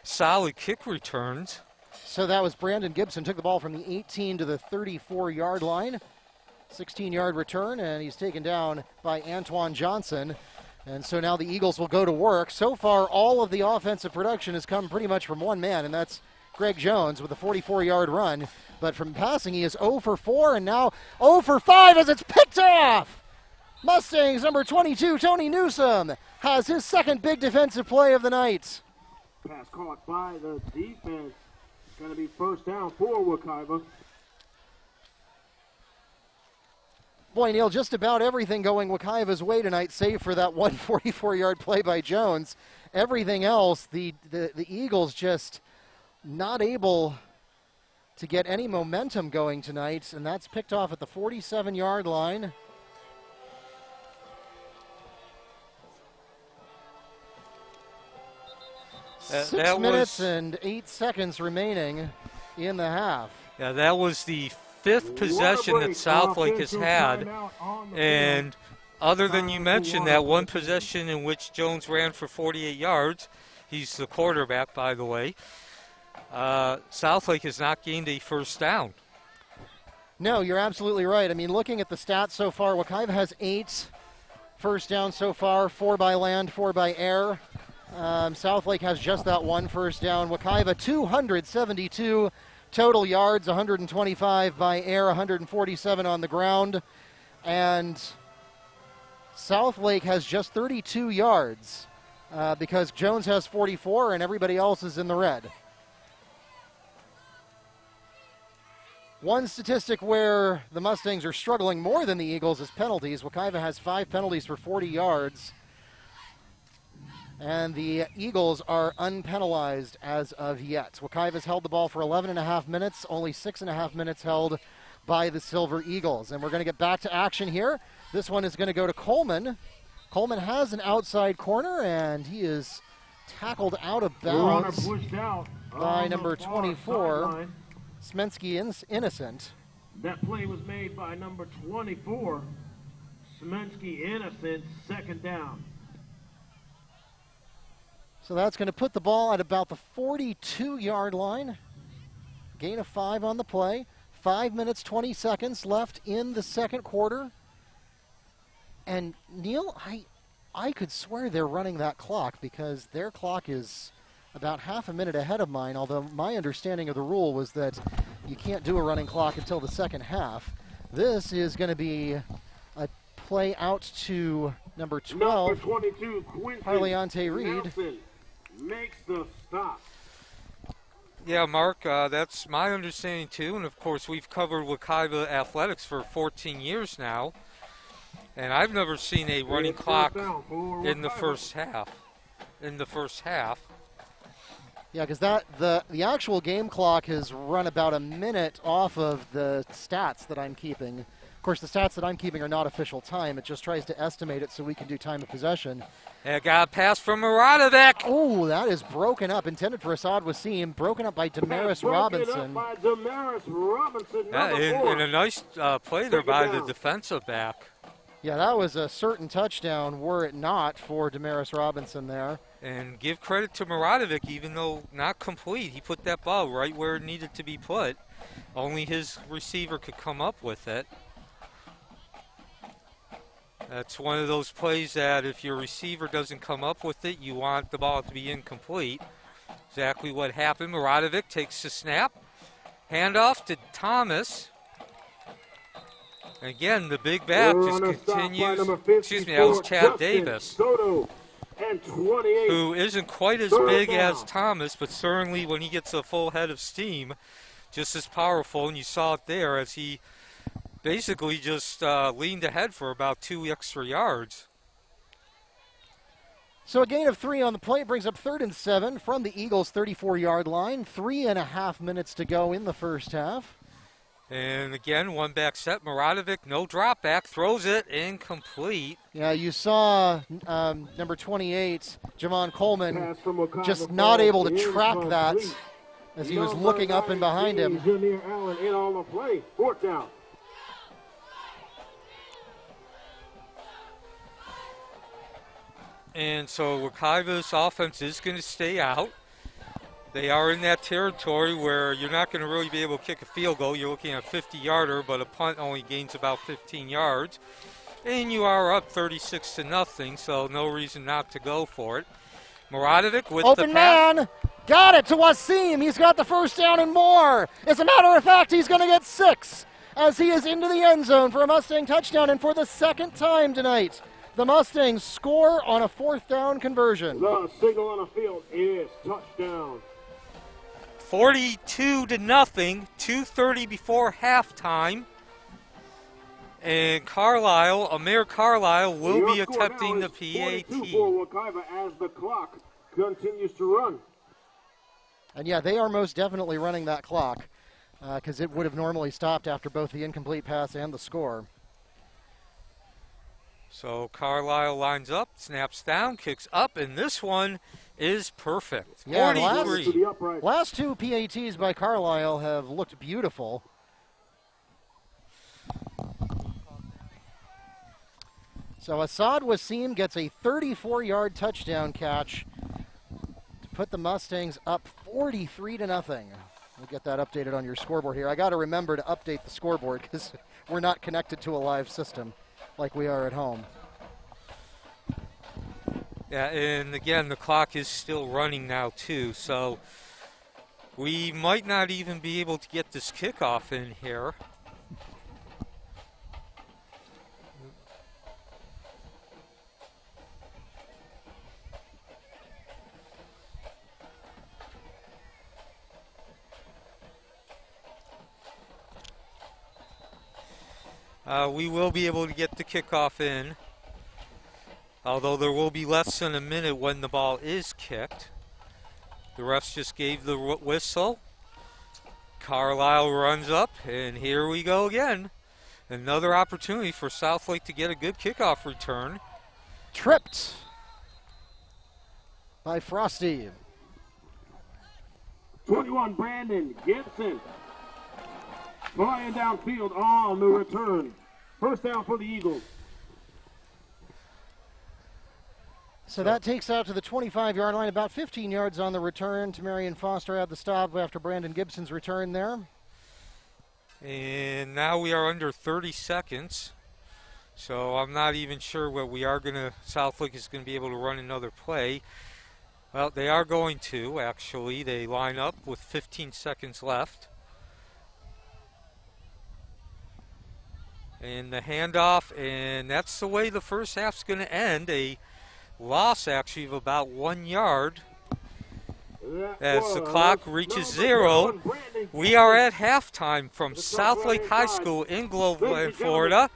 solid kick returns. So that was Brandon Gibson, took the ball from the 18 to the 34-yard line. 16-yard return, and he's taken down by Antoine Johnson. And so now the Eagles will go to work. So far, all of the offensive production has come pretty much from one man, and that's Greg Jones with a 44-yard run. But from passing, he is 0 for 4, and now 0 for 5 as it's picked off. Mustangs number 22, Tony Newsom, has his second big defensive play of the night. Pass caught by the defense. Going to be first down for Wekiva. Boy, Neil, just about everything going Wekiva's way tonight, save for that 144-yard play by Jones. Everything else, the Eagles just not able to get any momentum going tonight, and that's picked off at the 47-yard line. Six minutes and 8 seconds remaining in the half. Yeah, that was the fifth possession that Southlake has had. And other than you mentioned that one possession in which Jones ran for 48 yards, he's the quarterback, by the way, Southlake has not gained a first down. No, you're absolutely right. I mean, looking at the stats so far, Wekiva has 8 first downs so far, 4 by land, 4 by air. Southlake has just that one first down. Wekiva 272 total yards, 125 by air, 147 on the ground. And Southlake has just 32 yards because Jones has 44 and everybody else is in the red. One statistic where the Mustangs are struggling more than the Eagles is penalties. Wekiva has 5 penalties for 40 yards. And the Eagles are unpenalized as of yet. Wekiva's held the ball for 11.5 minutes, only 6.5 minutes held by the Silver Eagles. And we're going to get back to action here. This one is going to go to Coleman. Coleman has an outside corner, and he is tackled out of bounds by number 24, Smensky Innocent. That play was made by number 24, Smensky Innocent, second down. So that's going to put the ball at about the 42-yard line. Gain of 5 on the play. 5 minutes, 20 seconds left in the second quarter. And Neil, I could swear they're running that clock because their clock is about half a minute ahead of mine, although my understanding of the rule was that you can't do a running clock until the second half. This is going to be a play out to number 12, Number 22, Quinton Harleante Reed. Nelson makes the stop. Yeah, Mark, that's my understanding too. And of course, we've covered Wekiva athletics for 14 years now. And I've never seen a running clock in the first half. Yeah, because the actual game clock has run about a minute off of the stats that I'm keeping. Of course, the stats that I'm keeping are not official time. It just tries to estimate it so we can do time of possession. And got a pass from Muradovic. Oh, that is broken up. Intended for Assad Wasim. Broken up by Damaris Robinson. Up by Damaris Robinson, In a nice play there by the defensive back. Yeah, that was a certain touchdown were it not for Damaris Robinson there. And give credit to Muradovic, even though not complete. He put that ball right where it needed to be put. Only his receiver could come up with it. That's one of those plays that if your receiver doesn't come up with it, you want the ball to be incomplete. Exactly what happened. Muradovic takes the snap. Handoff to Thomas. Again, the big back just continues. Excuse me, that was Chad Davis, who isn't quite as big as Thomas, but certainly when he gets a full head of steam, just as powerful. And you saw it there as he basically just leaned ahead for about 2 extra yards. So a gain of 3 on the play brings up 3rd and 7 from the Eagles' 34-yard line. 3.5 minutes to go in the first half. And again, one back set. Muradovic, no drop back, throws it incomplete. Yeah, you saw number 28, Javon Coleman, just not able to track that as he was looking up and behind him. And so Wekiva's offense is going to stay out. They are in that territory where you're not going to really be able to kick a field goal. You're looking at a 50-yarder, but a punt only gains about 15 yards. And you are up 36-0, so no reason not to go for it. Muradovic with open the pass. Man, got it to Wasim. He's got the first down and more. As a matter of fact, he's going to get 6 as he is into the end zone for a Mustang touchdown. And for the second time tonight, the Mustangs score on a 4th down conversion. The signal on the field is touchdown. 42-0, 2:30 before halftime. And Amir Carlisle will be attempting the PAT. For Wekiva as the clock continues to run. And yeah, they are most definitely running that clock because it would have normally stopped after both the incomplete pass and the score. So Carlisle lines up, snaps down, kicks up, and this one is perfect. Yeah, 43. Last 2 PATs by Carlisle have looked beautiful. So Assad Wasim gets a 34-yard touchdown catch to put the Mustangs up 43-0. We'll get that updated on your scoreboard here. I got to remember to update the scoreboard because we're not connected to a live system like we are at home. Yeah, and again, the clock is still running now too, so we might not even be able to get this kickoff in here. We will be able to get the kickoff in, although there will be less than a minute when the ball is kicked. The refs just gave the whistle. Carlisle runs up, and here we go again. Another opportunity for Southlake to get a good kickoff return. Tripped by Frosty. 21, Brandon Gibson. Flying downfield on the return. First down for the Eagles. So that takes out to the 25-yard line, about 15 yards on the return. Tamarian Foster had the stop after Brandon Gibson's return there. And now we are under 30 seconds. So I'm not even sure what we are going to, Southlake is going to be able to run another play. Well, they are going to, actually. They line up with 15 seconds left. And the handoff, and that's the way the first half's going to end. A loss, actually, of about 1 yard. As the clock reaches 0, we are at halftime from Southlake High School in Groveland, Florida.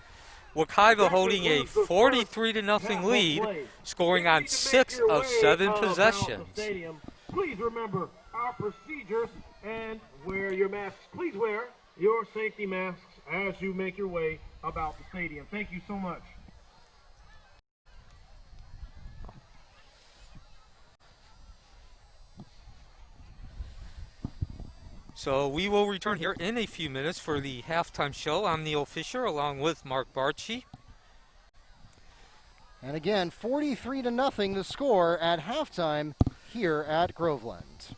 Wekiva holding a 43-0 lead, scoring on 6 of 7 possessions. Please remember our procedures and wear your masks. Please wear your safety masks as you make your way about the stadium. Thank you so much. So we will return here in a few minutes for the halftime show. I'm Neil Fisher along with Mark Barchi. And again, 43-0 the score at halftime here at Groveland.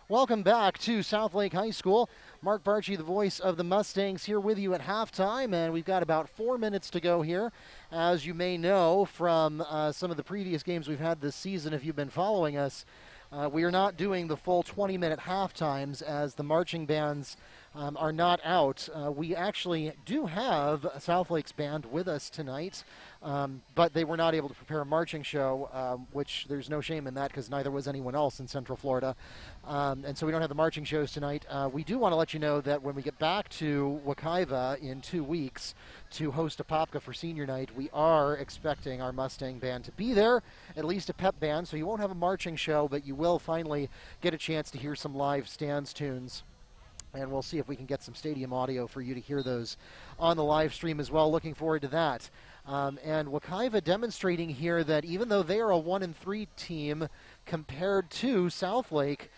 Welcome back to Southlake High School. Mark Barchi, the voice of the Mustangs, here with you at halftime, and we've got about 4 minutes to go here. As you may know from some of the previous games we've had this season, if you've been following us, we are not doing the full 20-minute halftimes as the marching bands are not out. We actually do have Southlake's band with us tonight, but they were not able to prepare a marching show, which there's no shame in that because neither was anyone else in Central Florida. And so we don't have the marching shows tonight. We do want to let you know that when we get back to Wekiva in 2 weeks to host a Popka for senior night, we are expecting our Mustang band to be there, at least a pep band, so you won't have a marching show, but you will finally get a chance to hear some live stands tunes. And we'll see if we can get some stadium audio for you to hear those on the live stream as well. Looking forward to that. And Wekiva demonstrating here that even though they are a 1-3 team compared to Southlake,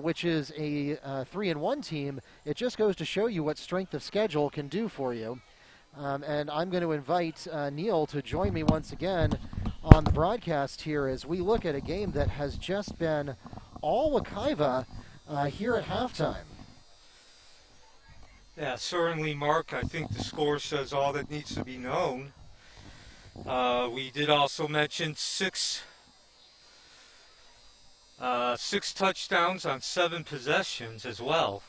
which is a 3-1 team, it just goes to show you what strength of schedule can do for you. And I'm going to invite Neil to join me once again on the broadcast here as we look at a game that has just been all Wekiva here at halftime. Yeah, certainly, Mark. I think the score says all that needs to be known. We did also mention six touchdowns on 7 possessions as well.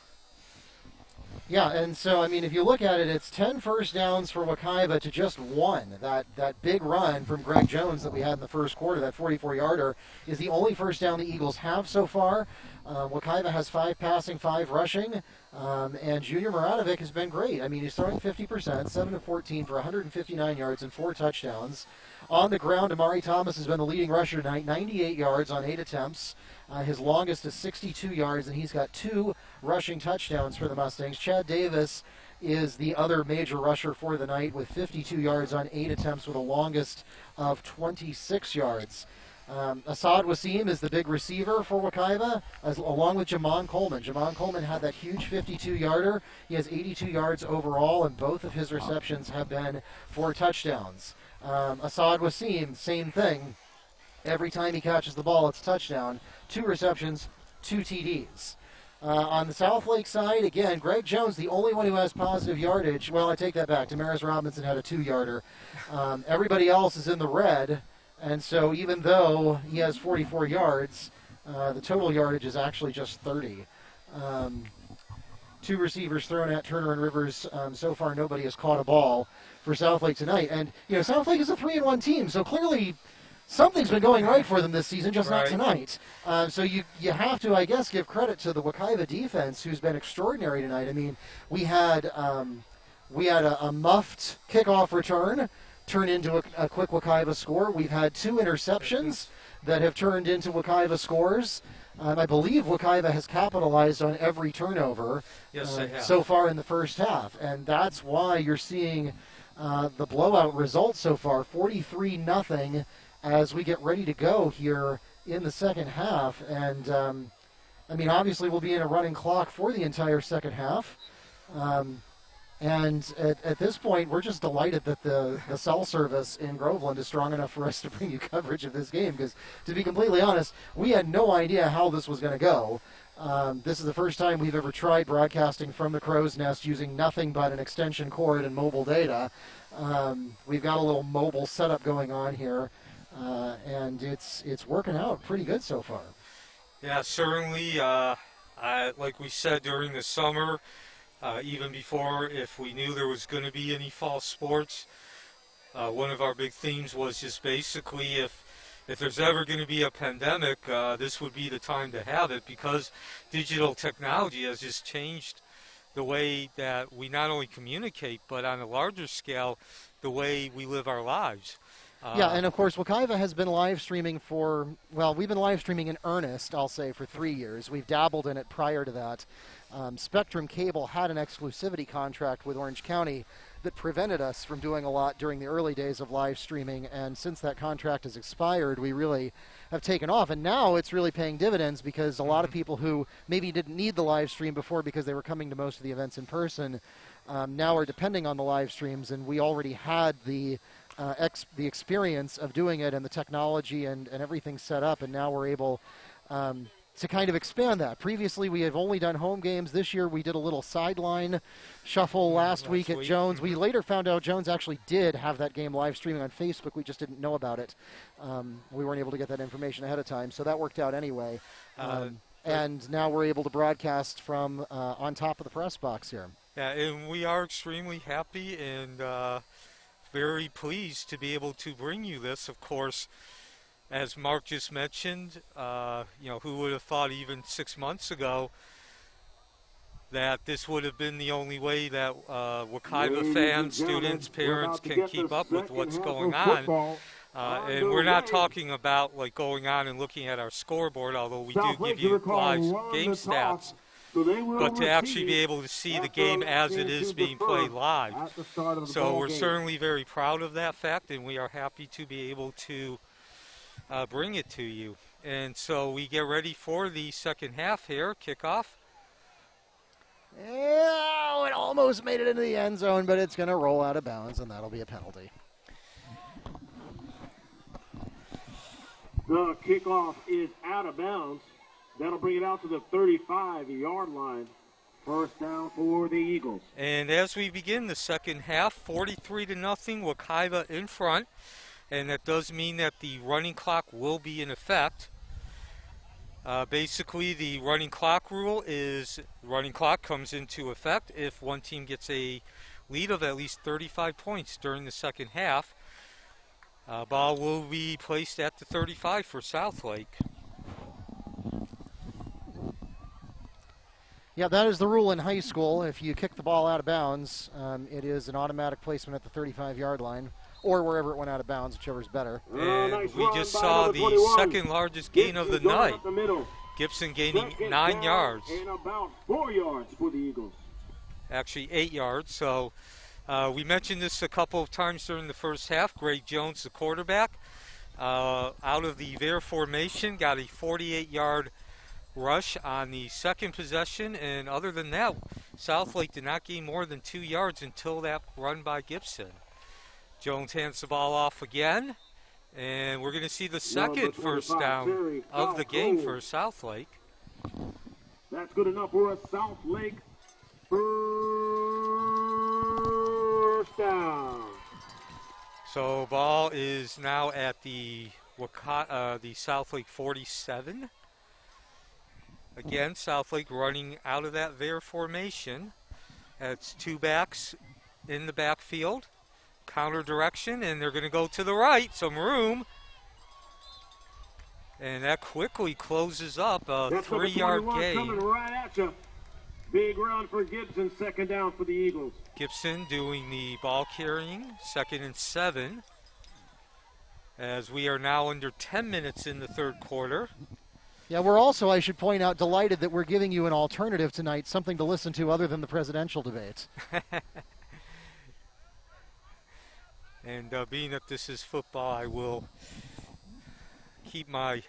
Yeah, and so, I mean, if you look at it, it's 10 first downs for Wekiva to just 1. That big run from Greg Jones that we had in the first quarter, that 44-yarder, is the only first down the Eagles have so far. Wekiva has 5 passing, 5 rushing, and Junior Maradovic has been great. I mean, he's throwing 50%, 7 of 14 for 159 yards and 4 touchdowns. On the ground, Amari Thomas has been the leading rusher tonight, 98 yards on 8 attempts. His longest is 62 yards, and he's got 2 rushing touchdowns for the Mustangs. Chad Davis is the other major rusher for the night with 52 yards on 8 attempts with a longest of 26 yards. Asad Wasim is the big receiver for Wekiva, along with Jamon Coleman. Jamon Coleman had that huge 52-yarder. He has 82 yards overall, and both of his receptions have been for touchdowns. Asad Wasim, same thing. Every time he catches the ball, it's a touchdown. 2 receptions, 2 TDs. On the Southlake side, again, Greg Jones, the only one who has positive yardage. Well, I take that back. Damaris Robinson had a 2-yarder. Everybody else is in the red. And so even though he has 44 yards, the total yardage is actually just 30. 2 receivers thrown at Turner and Rivers. So far, nobody has caught a ball for Southlake tonight. And, you know, Southlake is a 3-1 team, so clearly something's been going right for them this season, just not tonight. So you have to, I guess, give credit to the Wekiva defense, who's been extraordinary tonight. I mean, we had a muffed kickoff return turn into a quick Wekiva score. We've had 2 interceptions that have turned into Wekiva scores. I believe Wekiva has capitalized on every turnover so far in the first half, and that's why you're seeing the blowout result so far, 43-0, as we get ready to go here in the second half. And, I mean, obviously we'll be in a running clock for the entire second half. And at this point, we're just delighted that the cell service in Groveland is strong enough for us to bring you coverage of this game, because, to be completely honest, we had no idea how this was going to go. This is the first time we've ever tried broadcasting from the crow's nest using nothing but an extension cord and mobile data. We've got a little mobile setup going on here, and it's working out pretty good so far. Yeah, certainly. Like we said during the summer, even before, if we knew there was going to be any fall sports, one of our big themes was just basically if there's ever going to be a pandemic, this would be the time to have it, because digital technology has just changed the way that we not only communicate, but on a larger scale, the way we live our lives. Yeah, and of course, Wekiva has been live streaming we've been live streaming in earnest, I'll say, for 3 years. We've dabbled in it prior to that. Spectrum Cable had an exclusivity contract with Orange County that prevented us from doing a lot during the early days of live streaming, and since that contract has expired, we really have taken off. And now it's really paying dividends, because a lot of people who maybe didn't need the live stream before because they were coming to most of the events in person now are depending on the live streams, and we already had the experience of doing it and the technology and everything set up, and now we're able to kind of expand that. Previously, we have only done home games. This year, we did a little sideline shuffle last week at Jones. We later found out Jones actually did have that game live streaming on Facebook. We just didn't know about it. We weren't able to get that information ahead of time, so that worked out anyway. And now we're able to broadcast from on top of the press box here. Yeah, and we are extremely happy and very pleased to be able to bring you this. Of course, as Mark just mentioned, who would have thought even 6 months ago that this would have been the only way that Wekiva fans, students, parents can keep up with what's going on. And we're not talking about like going on and looking at our scoreboard, although we do give you live game stats. But to actually be able to see the game as it is being played live. So we're certainly very proud of that fact, and we are happy to be able to bring it to you. And so we get ready for the second half here, kickoff. Yeah, it almost made it into the end zone, but it's going to roll out of bounds, and that'll be a penalty. The kickoff is out of bounds. That'll bring it out to the 35-yard line. First down for the Eagles. And as we begin the second half, 43-0, Wekiva in front. And that does mean that the running clock will be in effect. Basically, the running clock rule is running clock comes into effect if one team gets a lead of at least 35 points during the second half. Ball will be placed at the 35 for Southlake. Yeah, that is the rule in high school. If you kick the ball out of bounds, it is an automatic placement at the 35-yard line, or wherever it went out of bounds, whichever's better. And we just saw the second largest gain of the night. Gibson gaining 9 yards. And about 4 yards for the Eagles. Actually 8 yards. So we mentioned this a couple of times during the first half. Greg Jones, the quarterback, out of the Bear formation, got a 48-yard rush on the second possession, and other than that, Southlake did not gain more than 2 yards until that run by Gibson. Jones hands the ball off again, and we're going to see the second first down of the game for Southlake. That's good enough for a Southlake first down. So ball is now at the Southlake 47. Again, Southlake running out of that Bear formation. That's two backs in the backfield. Counter direction, and they're going to go to the right. Some room. And that quickly closes up a 3-yard gain. Coming right at you. Big run for Gibson, second down for the Eagles. Gibson doing the ball carrying, 2nd and 7. As we are now under 10 minutes in the third quarter. Yeah, we're also, I should point out, delighted that we're giving you an alternative tonight, something to listen to other than the presidential debates. And being that this is football, I will keep my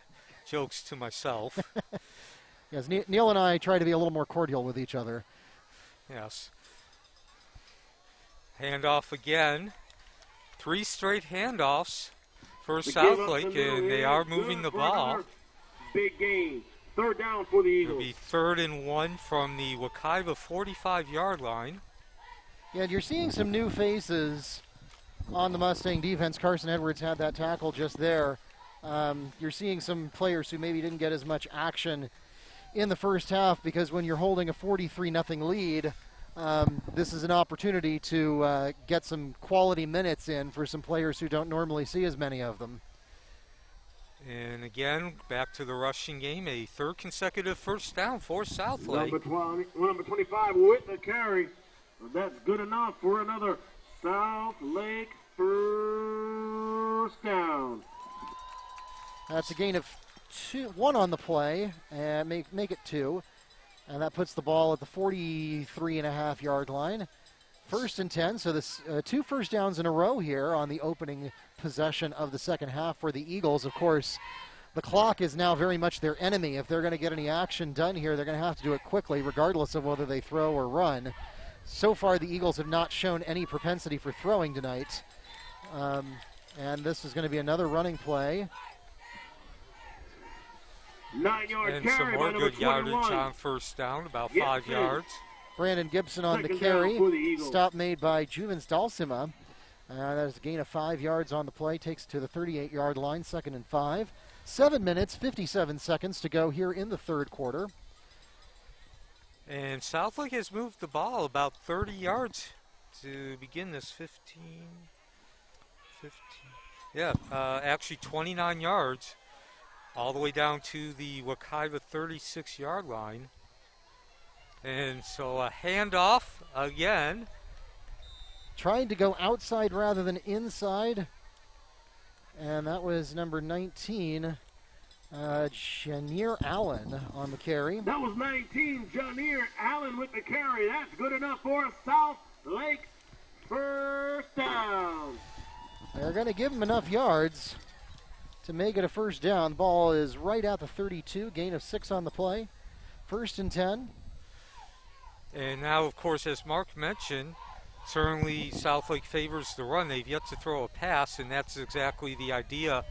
jokes to myself. Yes, Neil and I try to be a little more cordial with each other. Yes. Handoff again. 3 straight handoffs for Southlake, and they are moving the ball. Big gain. Third down for the Eagles. It'll be 3rd and 1 from the Wekiva 45-yard line. Yeah, and you're seeing some new faces on the Mustang defense. Carson Edwards had that tackle just there. You're seeing some players who maybe didn't get as much action in the first half because when you're holding a 43-0 lead, this is an opportunity to get some quality minutes in for some players who don't normally see as many of them. And again, back to the rushing game, a 3rd consecutive first down for Southlake. Number 25 with the carry. That's good enough for another Southlake first down. That's a gain of 1 on the play, and make it 2. And that puts the ball at the 43.5-yard line. 1st and 10, so this 2 first downs in a row here on the opening possession of the second half for the Eagles. Of course, the clock is now very much their enemy. If they're going to get any action done here, they're going to have to do it quickly, regardless of whether they throw or run. So far, the Eagles have not shown any propensity for throwing tonight. And this is going to be another running play. 9-yard And carry some by more number good yardage 21. on first down, about Gibson. 5 yards. Brandon Gibson on the Second down carry. for the Eagles. Stop made by Juvens Dalsima. That's a gain of 5 yards on the play. Takes it to the 38-yard line, 2nd and 5. 7 minutes, 57 seconds to go here in the third quarter. And Southlake has moved the ball about 30 yards to begin this 15. Yeah, actually 29 yards all the way down to the Wekiva 36-yard line. And so a handoff again. Trying to go outside rather than inside. And that was number 19, Janier Allen on the carry. That was 19, Janier Allen with the carry. That's good enough for South Lake. First down. They're going to give him enough yards to make it a first down. The ball is right at the 32, gain of 6 on the play. 1st and 10. And now, of course, as Mark mentioned, certainly Southlake favors the run. They've yet to throw a pass, and that's exactly the idea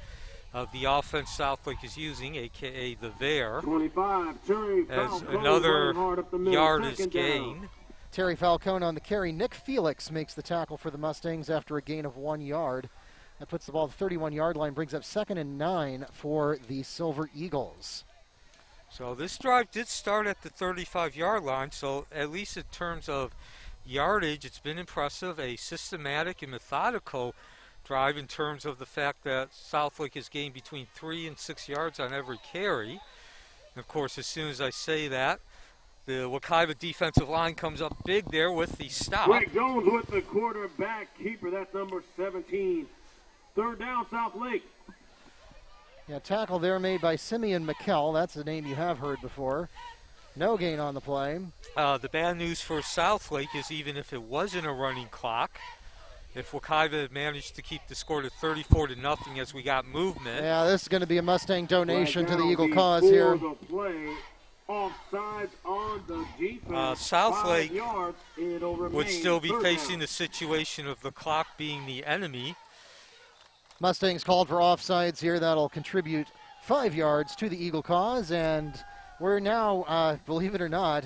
of the offense Southlake is using, a.k.a. the Bear, 25, Terry as Falcone another running hard up the middle. yardage Second gain. down. Terry Falcone on the carry. Nick Felix makes the tackle for the Mustangs after a gain of 1 yard. That puts the ball at the 31-yard line, brings up 2nd and 9 for the Silver Eagles. So this drive did start at the 35-yard line, so at least in terms of yardage, it's been impressive. A systematic and methodical drive in terms of the fact that Southlake has gained between 3 and 6 yards on every carry. And of course, as soon as I say that, the Wekiva defensive line comes up big there with the stop. Greg Jones with the quarterback keeper. That's number 17. 3rd down, South Lake. Yeah, tackle there made by Simeon McKell. That's the name you have heard before. No gain on the play. The bad news for Southlake is even if it wasn't a running clock, if Wekiva had managed to keep the score to 34-0 as we got movement. Yeah, this is going to be a Mustang donation Right to the now, Eagle before cause here. the play, offsides on the defense. Southlake 5 yards, it'll would remain still be 3rd facing down. the situation of the clock being the enemy. Mustangs called for offsides here. That'll contribute 5 yards to the Eagle cause, and we're now, believe it or not,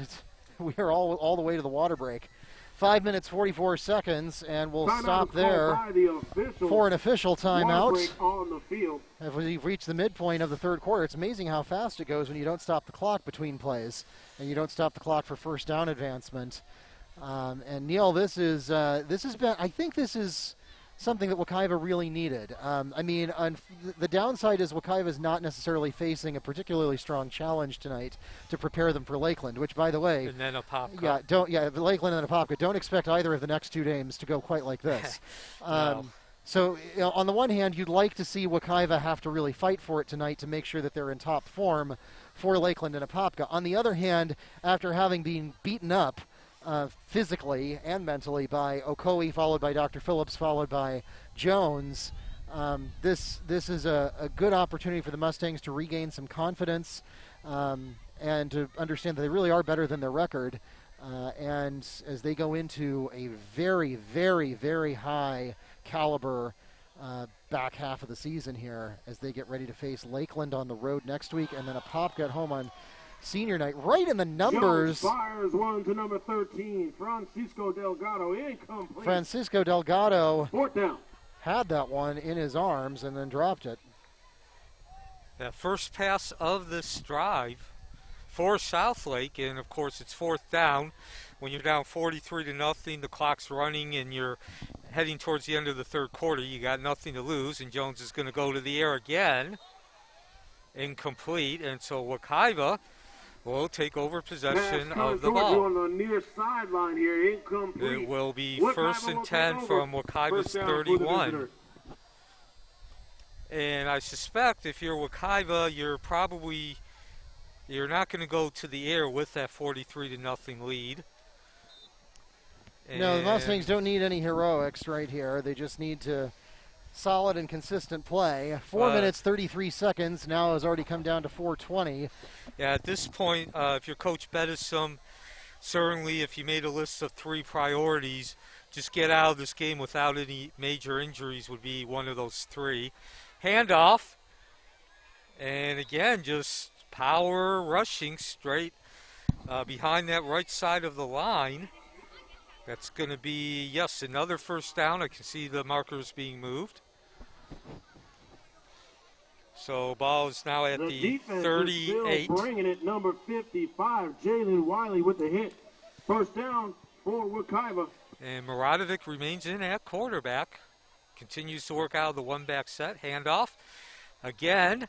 we are all the way to the water break. 5 minutes, 44 seconds, and we'll Timeout stop is called there by the official. for an official Water timeout. break on the field. If we've reached the midpoint of the third quarter, it's amazing how fast it goes when you don't stop the clock between plays, and you don't stop the clock for first down advancement. And Neil, this has been, I think this is something that Wekiva really needed. I mean, the downside is Wekiva is not necessarily facing a particularly strong challenge tonight to prepare them for Lakeland, which, by the way, And then a pop. Lakeland and Apopka, don't expect either of the next 2 games to go quite like this. No. So, on the one hand, you'd like to see Wekiva have to really fight for it tonight to make sure that they're in top form for Lakeland and Apopka. On the other hand, after having been beaten up physically and mentally by Okoye, followed by Dr. Phillips, followed by Jones, this is a good opportunity for the Mustangs to regain some confidence and to understand that they really are better than their record. And as they go into a very, very, very high caliber back half of the season here, as they get ready to face Lakeland on the road next week, and then Apopka at home on senior night, right in the numbers. Jones fires one to number 13, Francisco Delgado, incomplete. Francisco Delgado 4th down. had that one in his arms and then dropped it. That first pass of this drive for Southlake, and of course it's 4th down. When you're down 43-0, the clock's running and you're heading towards the end of the third quarter, you got nothing to lose, and Jones is going to go to the air again. Incomplete, and so Wekiva will take over possession of the ball. On the near sideline here, incomplete. It will be Wekiva 1st and will 10 take from over. Wekiva's First down for the 31. visitor. And I suspect if you're Wekiva, you're not going to go to the air with that 43-0 lead. No, the And Mustangs don't need any heroics right here. They just need to solid and consistent play. 4 minutes, 33 seconds. Now has already come down to 4:20. Yeah, at this point, if you're Coach Bedison, certainly if you made a list of 3 priorities, just get out of this game without any major injuries would be one of those 3. Handoff. And again, just power rushing straight behind that right side of the line. That's going to be, yes, another first down. I can see the markers being moved. So ball is now at the 38. Still bringing it, number 55, Jalen Wiley with the hit. First down for Wekiva. And Maradovic remains in at quarterback. Continues to work out of the one-back set. Handoff. Again,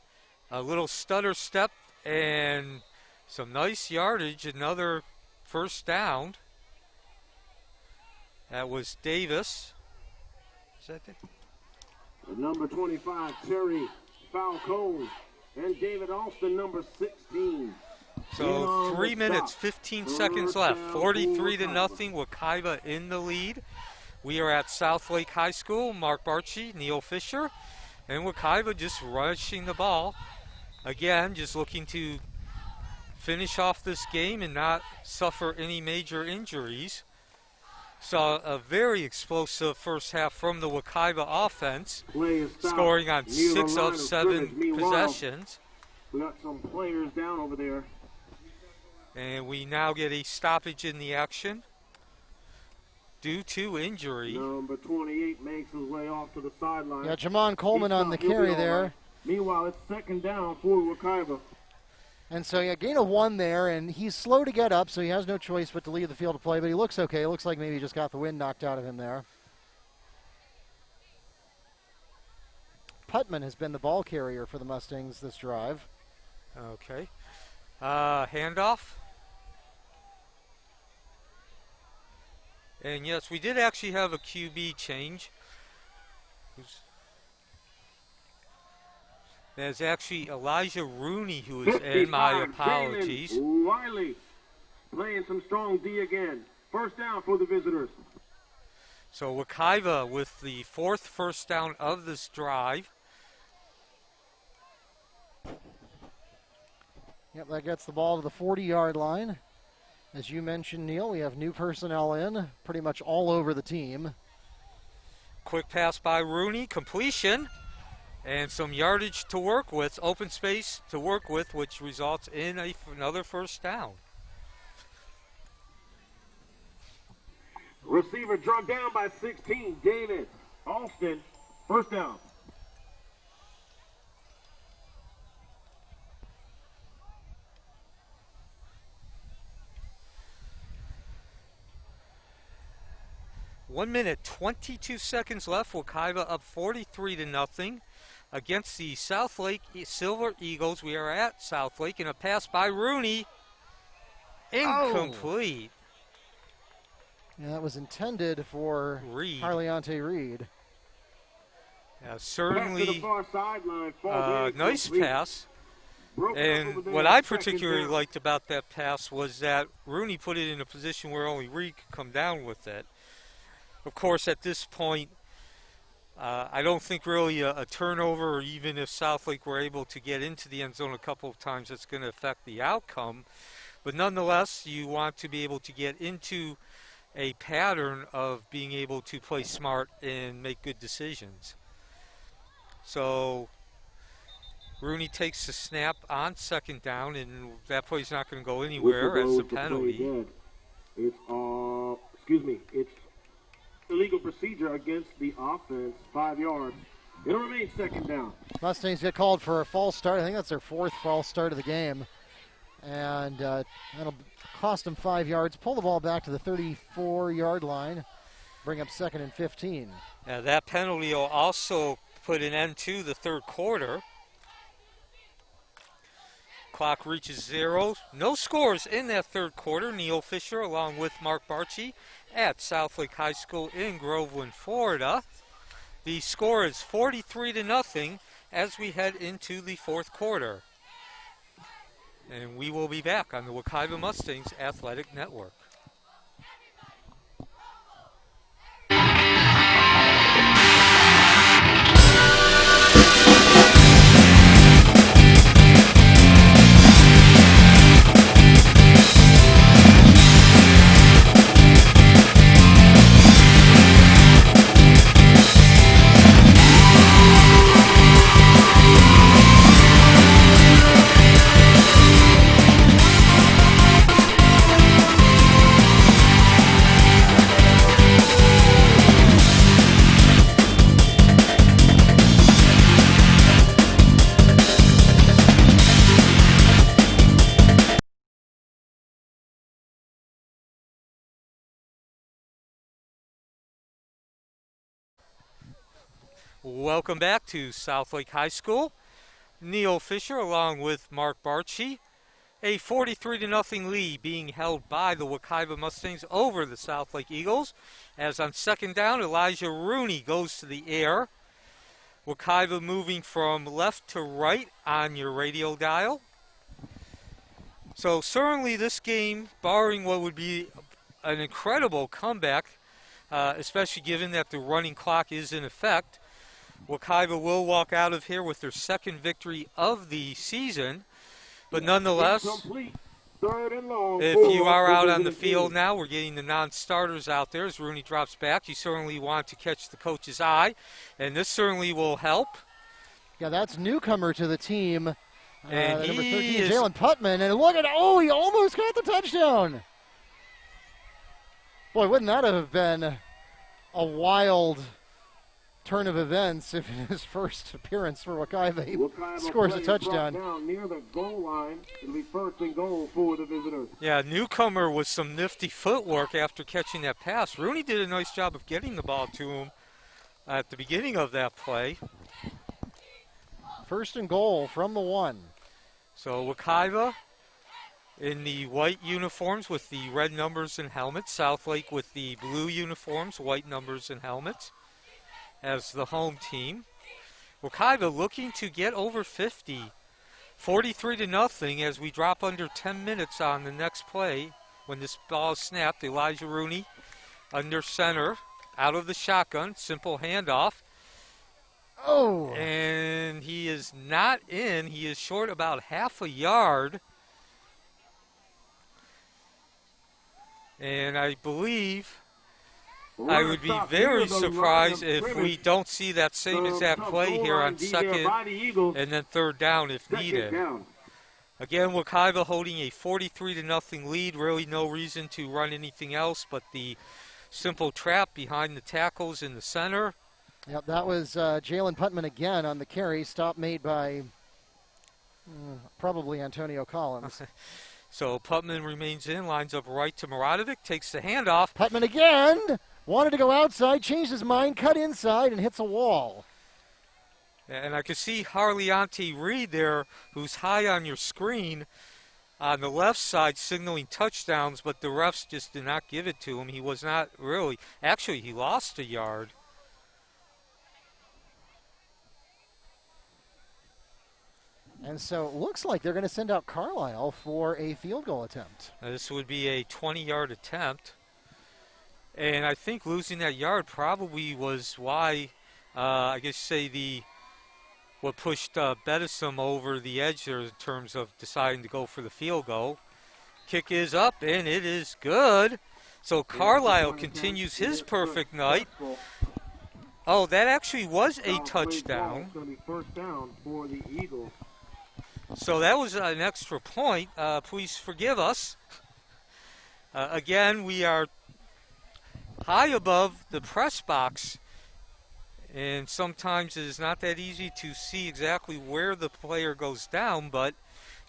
a little stutter step and some nice yardage. Another first down. That was Davis. Is that it? Number 25, Terry Falcone. And David Alston, number 16. So 3 minutes, 15 seconds left. 43-0. Wekiva in the lead. We are at Southlake High School. Mark Barchi, Neil Fisher, and Wekiva just rushing the ball. Again, just looking to finish off this game and not suffer any major injuries. Saw a very explosive first half from the Wekiva offense, scoring on 6 of 7 possessions. We got some players down over there. And we now get a stoppage in the action due to injury. Number 28 makes his way off to the sideline. Yeah, Jamon Coleman on the carry there. Right. Meanwhile, it's second down for Wekiva. And so, yeah, gain of 1 there, and he's slow to get up, so he has no choice but to leave the field to play, but he looks okay. It looks like maybe he just got the wind knocked out of him there. Putman has been the ball carrier for the Mustangs this drive. Okay. Handoff. And yes, we did actually have a QB change. There's actually Elijah Rooney who is in. My apologies. Wiley playing some strong D again. First down for the visitors. So Wekiva with the 4th first down of this drive. Yep, that gets the ball to the 40-yard line. As you mentioned, Neil, we have new personnel in pretty much all over the team. Quick pass by Rooney, completion. And some yardage to work with, open space to work with, which results in another first down. Receiver dragged down by 16, David Alston. First down. One minute, 22 seconds left. Wekiva up 43-0 against the Southlake Silver Eagles. We are at Southlake, and a pass by Rooney. Incomplete. Yeah, that was intended for Harleante Reed. Yeah, certainly to the far sideline, nice pass. And what I particularly liked about that pass was that Rooney put it in a position where only Reed could come down with it. Of course, at this point, I don't think really a turnover, or even if Southlake were able to get into the end zone a couple of times, that's going to affect the outcome. But nonetheless, you want to be able to get into a pattern of being able to play smart and make good decisions. So Rooney takes the snap on second down, and that play's not going to go anywhere as a penalty. It's illegal procedure against the offense, 5 yards. It'll remain second down. Mustangs get called for a false start. I think that's their 4th false start of the game. And that'll cost them 5 yards. Pull the ball back to the 34-yard line. Bring up 2nd and 15. Now that penalty will also put an end to the third quarter. Clock reaches 0. No scores in that third quarter. Neil Fisher along with Mark Barchi at Southlake High School in Groveland, Florida. The score is 43-0 as we head into the fourth quarter. And we will be back on the Wekiva Mustangs Athletic Network. Welcome back to Southlake High School. Neil Fisher along with Mark Barchi. A 43-0 lead being held by the Wekiva Mustangs over the Southlake Eagles. As on second down, Elijah Rooney goes to the air. Wekiva moving from left to right on your radio dial. So certainly this game, barring what would be an incredible comeback, especially given that the running clock is in effect, Wekiva will walk out of here with their second victory of the season. But nonetheless, if you are out on the field now, we're getting the non-starters out there as Rooney drops back. You certainly want to catch the coach's eye, and this certainly will help. Yeah, that's newcomer to the team. And number 13, Jalen Putman. And look at, he almost got the touchdown. Boy, wouldn't that have been a wild turn of events if in his first appearance for Wekiva he scores a touchdown. Down near the goal line. It'll be first and goal for the visitors. Yeah, newcomer with some nifty footwork after catching that pass. Rooney did a nice job of getting the ball to him at the beginning of that play. First and goal from the 1. So Wekiva in the white uniforms with the red numbers and helmets. Southlake with the blue uniforms, white numbers and helmets as the home team. Wekiva looking to get over 50. 43-0 as we drop under 10 minutes on the next play. When this ball is snapped, Elijah Rooney under center, out of the shotgun, simple handoff. Oh! And he is not in. He is short about half a yard. And I believe I would be very surprised if we don't see that same exact play here on second and then third down if needed. Again, Wekiva holding a 43-0 lead. Really no reason to run anything else but the simple trap behind the tackles in the center. Yep, that was Jalen Putman again on the carry. Stop made by probably Antonio Collins. So Putman remains in, lines up right to Maradovic, takes the handoff. Putman again wanted to go outside, changed his mind, cut inside, and hits a wall. And I can see Harleante Reed there, who's high on your screen on the left side signaling touchdowns, but the refs just did not give it to him. He was not really. Actually, he lost a yard. And so it looks like they're going to send out Carlisle for a field goal attempt. Now, this would be a 20-yard attempt. And I think losing that yard probably was why, I guess say what pushed Bedesom over the edge there in terms of deciding to go for the field goal. Kick is up, and it is good. So Carlisle continues his perfect night. Oh, that actually was a touchdown. It's going to be first down for the Eagles. So that was an extra point. Please forgive us. Again, we are high above the press box, and sometimes it is not that easy to see exactly where the player goes down, but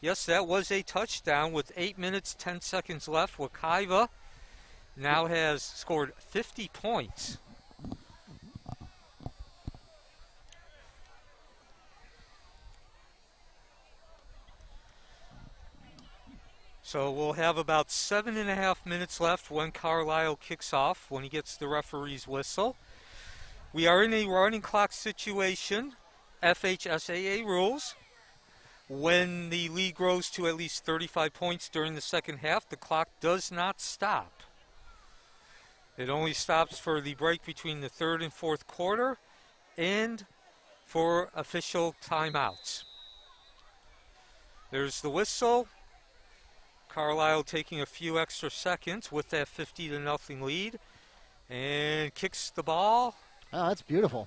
yes, that was a touchdown with 8 minutes, 10 seconds left. Wekiva now has scored 50 points. So we'll have about 7.5 minutes left when Carlisle kicks off, when he gets the referee's whistle. We are in a running clock situation, FHSAA rules. When the lead grows to at least 35 points during the second half, the clock does not stop. It only stops for the break between the third and fourth quarter and for official timeouts. There's the whistle. Carlisle taking a few extra seconds with that 50-0 lead and kicks the ball. Oh, that's beautiful.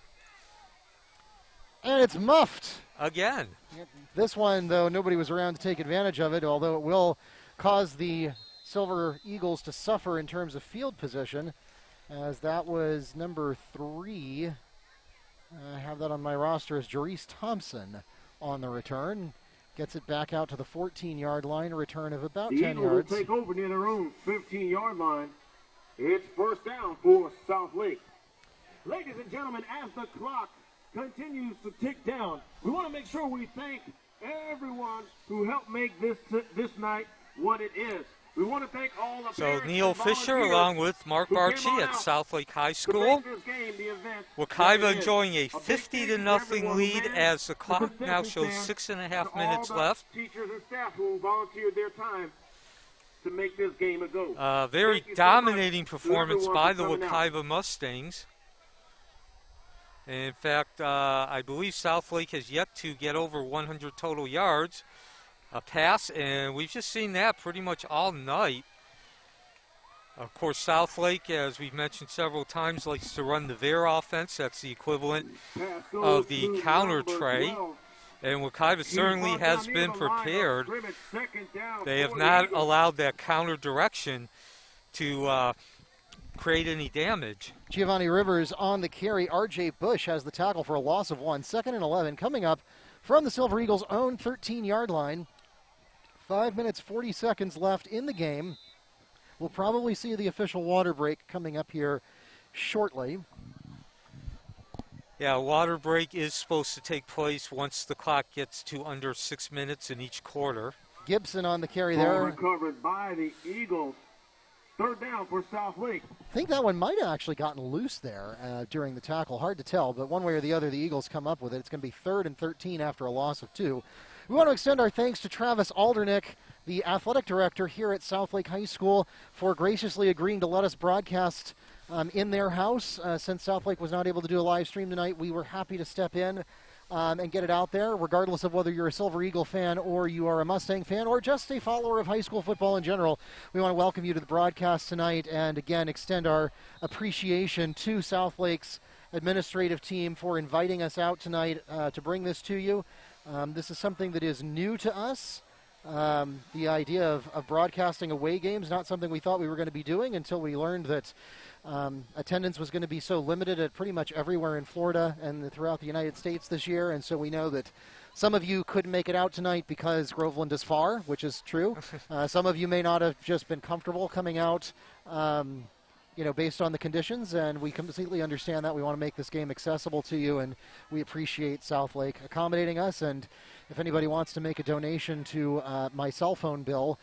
And it's muffed. Again. This one, though, nobody was around to take advantage of it, although it will cause the Silver Eagles to suffer in terms of field position, as that was number 3. I have that on my roster as Jerice Thompson on the return. Gets it back out to the 14-yard line, a return of about 10 yards. The Eagles will take over near their own 15-yard line. It's first down for Southlake. Ladies and gentlemen, as the clock continues to tick down. We want to make sure we thank everyone who helped make this night what it is. We want to thank all the So parents Neil and Fisher volunteers along with Mark who came Barchi on at out Southlake High to School. make this game the event that Wekiva it is. enjoying a A big 50 thank to you to everyone nothing who lead managed as the clock now concession shows stand, 6.5 to all minutes the left. teachers and staff who volunteered their time to make this game a go. Very Thank you so dominating much to performance everyone by for the coming out. Wekiva Mustangs. In fact, I believe Southlake has yet to get over 100 total yards, a pass, and we've just seen that pretty much all night. Of course, Southlake, as we've mentioned several times, likes to run the Veer offense. That's the equivalent Pass goes of the to counter number tray. 12. And Wekiva certainly He's brought has down been near the line of prepared. scrimmage, second down They have for the not Eagles. allowed that counter direction to create any damage. Giovanni Rivers on the carry. R.J. Bush has the tackle for a loss of 1. 2nd and 11 coming up from the Silver Eagles' own 13-yard line. 5 minutes, 40 seconds left in the game. We'll probably see the official water break coming up here shortly. Yeah, water break is supposed to take place once the clock gets to under 6 minutes in each quarter. Gibson on the carry Ball there. recovered by the Eagles. Third down for Southlake. I think that one might have actually gotten loose there during the tackle. Hard to tell, but one way or the other, the Eagles come up with it. It's going to be 3rd and 13 after a loss of 2. We want to extend our thanks to Travis Aldernick, the athletic director here at Southlake High School, for graciously agreeing to let us broadcast in their house. Since Southlake was not able to do a live stream tonight, we were happy to step in and get it out there, regardless of whether you're a Silver Eagle fan or you are a Mustang fan or just a follower of high school football in general. We want to welcome you to the broadcast tonight and, again, extend our appreciation to Southlake's administrative team for inviting us out tonight to bring this to you. This is something that is new to us. The idea of broadcasting away games, not something we thought we were going to be doing until we learned that attendance was going to be so limited at pretty much everywhere in Florida and throughout the United States this year. And so we know that some of you couldn't make it out tonight because Groveland is far, which is true. Some of you may not have just been comfortable coming out, based on the conditions, and we completely understand that. We want to make this game accessible to you, and we appreciate Southlake accommodating us. And if anybody wants to make a donation to my cell phone bill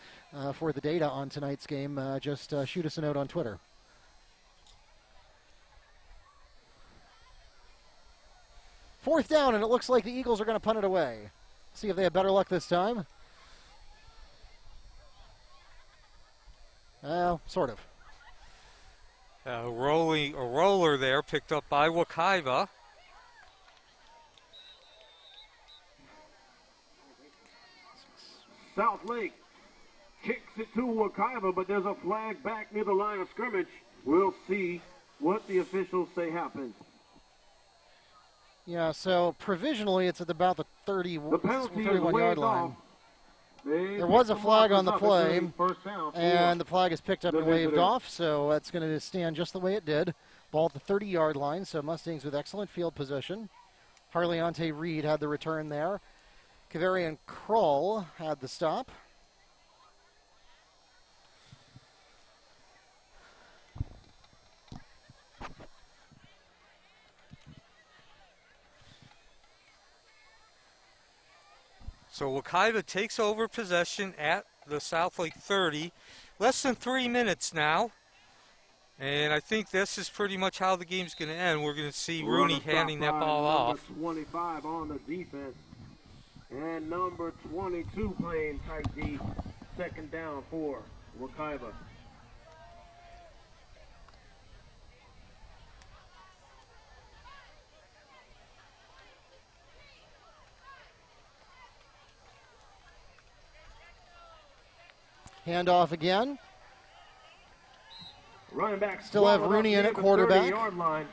for the data on tonight's game, just shoot us a note on Twitter. Fourth down, and it looks like the Eagles are going to punt it away. See if they have better luck this time. Well, sort of. A roller there picked up by Wekiva. Southlake kicks it to Wekiva, but there's a flag back near the line of scrimmage. We'll see what the officials say happens. Yeah, so provisionally it's at about the The penalty is 31-yard waved line. off. They There was a pick the flag on the markers up. play, It's a first down and for the flag is picked up the and waved visitors. off, so that's going to stand just the way it did. Ball at the 30-yard line, so Mustangs with excellent field position. Harleante Reed had the return there. Kavarian Kroll had the stop. So Wekiva takes over possession at the Southlake 30. Less than 3 minutes now. And I think this is pretty much how the game's going to end. We're going to see Rooney Run handing that stop by ball off. Number 25 on the defense. And number 22 playing tight D. Second down for Wekiva. Handoff again. Running back Still have swallowed Rooney up in at near the quarterback. 30-yard line.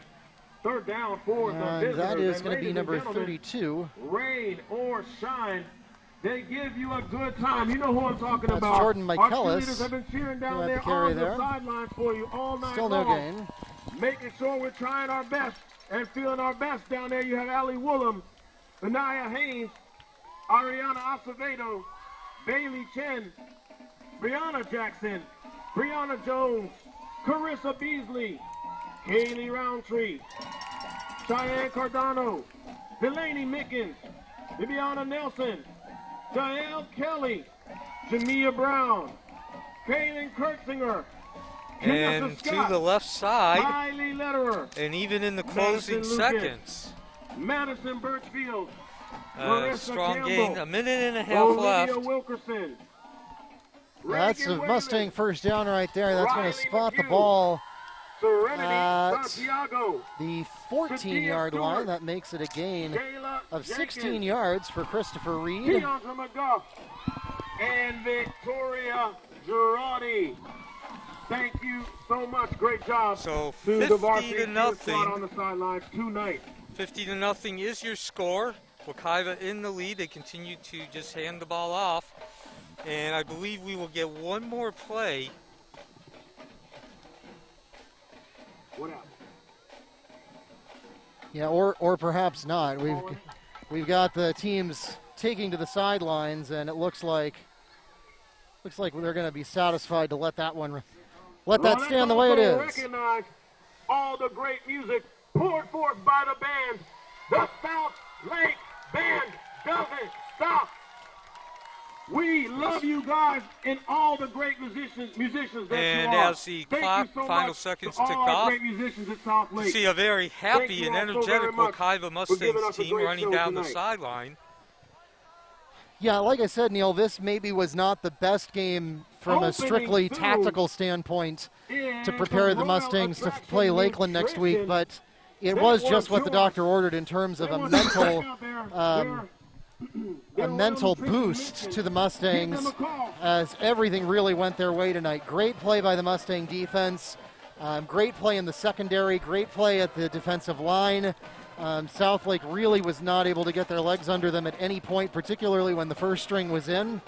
Third down for the And visitors. that is And going to be ladies and number gentlemen, 32. Rain or shine, they give you a good time. You know who I'm talking That's about. Jordan Our Michaelis, cheerleaders have been cheering who down had there the carry on there. the sidelines for you all night Still no long. gain. Making sure we're trying our best and feeling our best down there. You have Allie Woolham, Anaya Haynes, Ariana Acevedo, Bailey Chen, Brianna Jackson, Brianna Jones, Carissa Beasley, Kaylee Roundtree, Cheyenne Cardano, Delaney Mickens, Bibiana Nelson, Jael Kelly, Jamia Brown, Kaylin Kurtzinger, And to the left side, Kylie Lederer, and even in the closing seconds. Madison Birchfield, Strong Campbell, gain, a minute and a half Olivia left. Wilkerson. That's a Reagan Mustang Whalen, first down right there. That's going Riley to spot the McHugh, ball Serenity at Santiago, the 14-yard Stewart, line. That makes it a gain Kayla of 16 Jenkins, yards for Christopher Reed. Deandra McGuff, and Victoria Girardi. Thank you so much. Great job. So to the 50 Varsity to Field nothing. squad on the sidelines tonight. 50 to nothing is your score. Wekiva in the lead. They continue to just hand the ball off. And I believe we will get one more play. What else? Yeah, or perhaps not. We've got the teams taking to the sidelines, and it looks like they're going to be satisfied to let that stand the way it is. Recognize all the great music poured forth by the band. The South Lake Band doesn't stop. We love you guys and all the great musicians that And you are. as the Thank clock you so final much seconds to tick all our off, great musicians at South Lake. see a very happy you and all so energetic very much Wekiva for giving Mustangs us a team great running show down the tonight. sideline. Yeah, like I said, Neil, this maybe was not the best game from a strictly tactical standpoint to prepare the Mustangs to play Lakeland next week, but it was just what the doctor ordered in terms of a mental boost to the Mustangs, as everything really went their way tonight. Great play by the Mustang defense, great play in the secondary, great play at the defensive line. Southlake really was not able to get their legs under them at any point, particularly when the first string was in.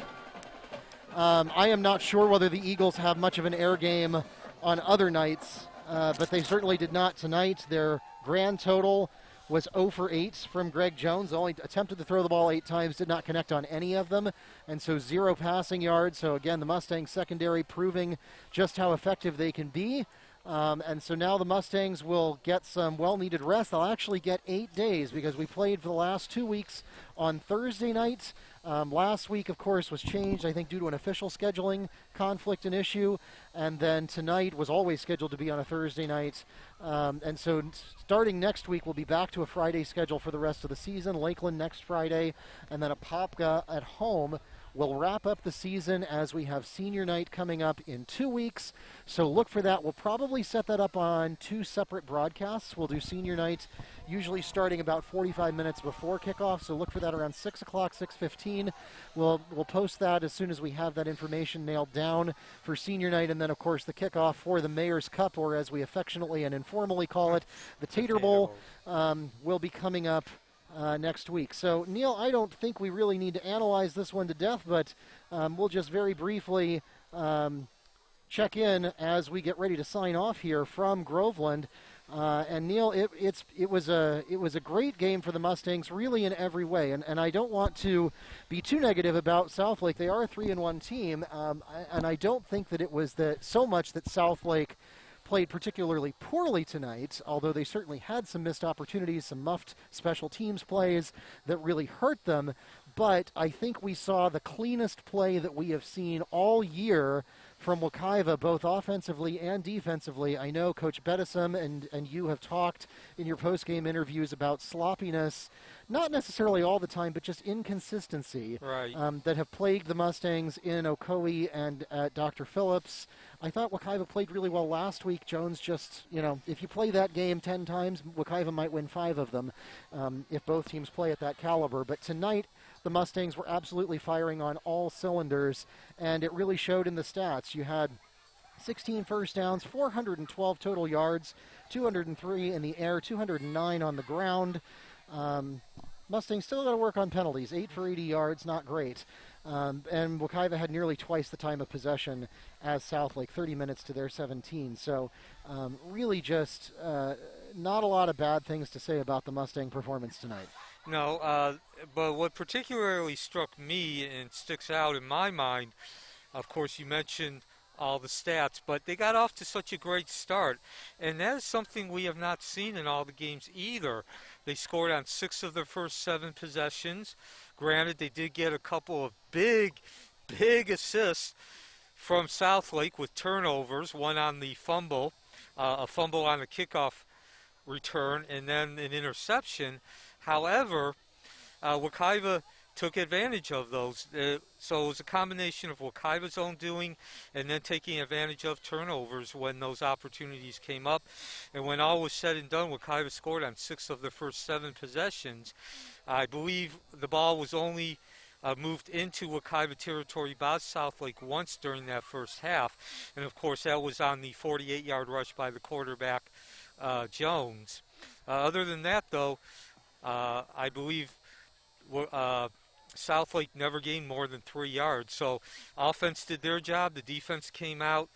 I am not sure whether the Eagles have much of an air game on other nights, but they certainly did not tonight. Their grand total was 0 for 8 from Greg Jones. Only attempted to throw the ball 8 times, did not connect on any of them, and so 0 passing yards. So again, the Mustangs secondary proving just how effective they can be. And so now the Mustangs will get some well-needed rest. They'll actually get 8 days because we played for the last 2 weeks on Thursday nights. Last week, of course, was changed, I think, due to an official scheduling conflict and issue. And then tonight was always scheduled to be on a Thursday night. And so starting next week, we'll be back to a Friday schedule for the rest of the season. Lakeland next Friday, and then Apopka at home. We'll wrap up the season as we have senior night coming up in 2 weeks. So look for that. We'll probably set that up on 2 separate broadcasts. We'll do senior night usually starting about 45 minutes before kickoff. So look for that around 6 o'clock, 6:15. We'll post that as soon as we have that information nailed down for senior night. And then, of course, the kickoff for the Mayor's Cup, or as we affectionately and informally call it, the Tater Bowl, will be coming up next week. So, Neil, I don't think we really need to analyze this one to death, but we'll just very briefly check in as we get ready to sign off here from Groveland. And Neil, it was a great game for the Mustangs, really in every way. And I don't want to be too negative about Southlake. They are a 3-1 team, and I don't think that it was so much that Southlake played particularly poorly tonight, although they certainly had some missed opportunities, some muffed special teams plays that really hurt them. But I think we saw the cleanest play that we have seen all year from Wekiva, both offensively and defensively. I know Coach Bedesum and you have talked in your post-game interviews about sloppiness, not necessarily all the time, but just inconsistency, right, that have plagued the Mustangs in Ocoee and at Dr. Phillips. I thought Wekiva played really well last week. Jones just, if you play that game 10 times, Wekiva might win 5 of them if both teams play at that caliber. But tonight, the Mustangs were absolutely firing on all cylinders, and it really showed in the stats. You had 16 first downs, 412 total yards, 203 in the air, 209 on the ground. Mustangs still got to work on penalties. 8 for 80 yards, not great. And Wekiva had nearly twice the time of possession as Southlake, 30 minutes to their 17. So really just not a lot of bad things to say about the Mustang performance tonight. No, but what particularly struck me and sticks out in my mind, of course, you mentioned all the stats, but they got off to such a great start, and that is something we have not seen in all the games either. They scored on 6 of their first 7 possessions. Granted, they did get a couple of big assists from Southlake with turnovers, one on the fumble, a fumble on the kickoff return, and then an interception. However, Wekiva took advantage of those. So it was a combination of Wekiva's own doing and then taking advantage of turnovers when those opportunities came up. And when all was said and done, Wekiva scored on 6 of their first 7 possessions. I believe the ball was only moved into Wekiva territory by Southlake once during that first half. And, of course, that was on the 48-yard rush by the quarterback, Jones. Other than that, though, I believe Southlake never gained more than 3 yards. So offense did their job. The defense came out.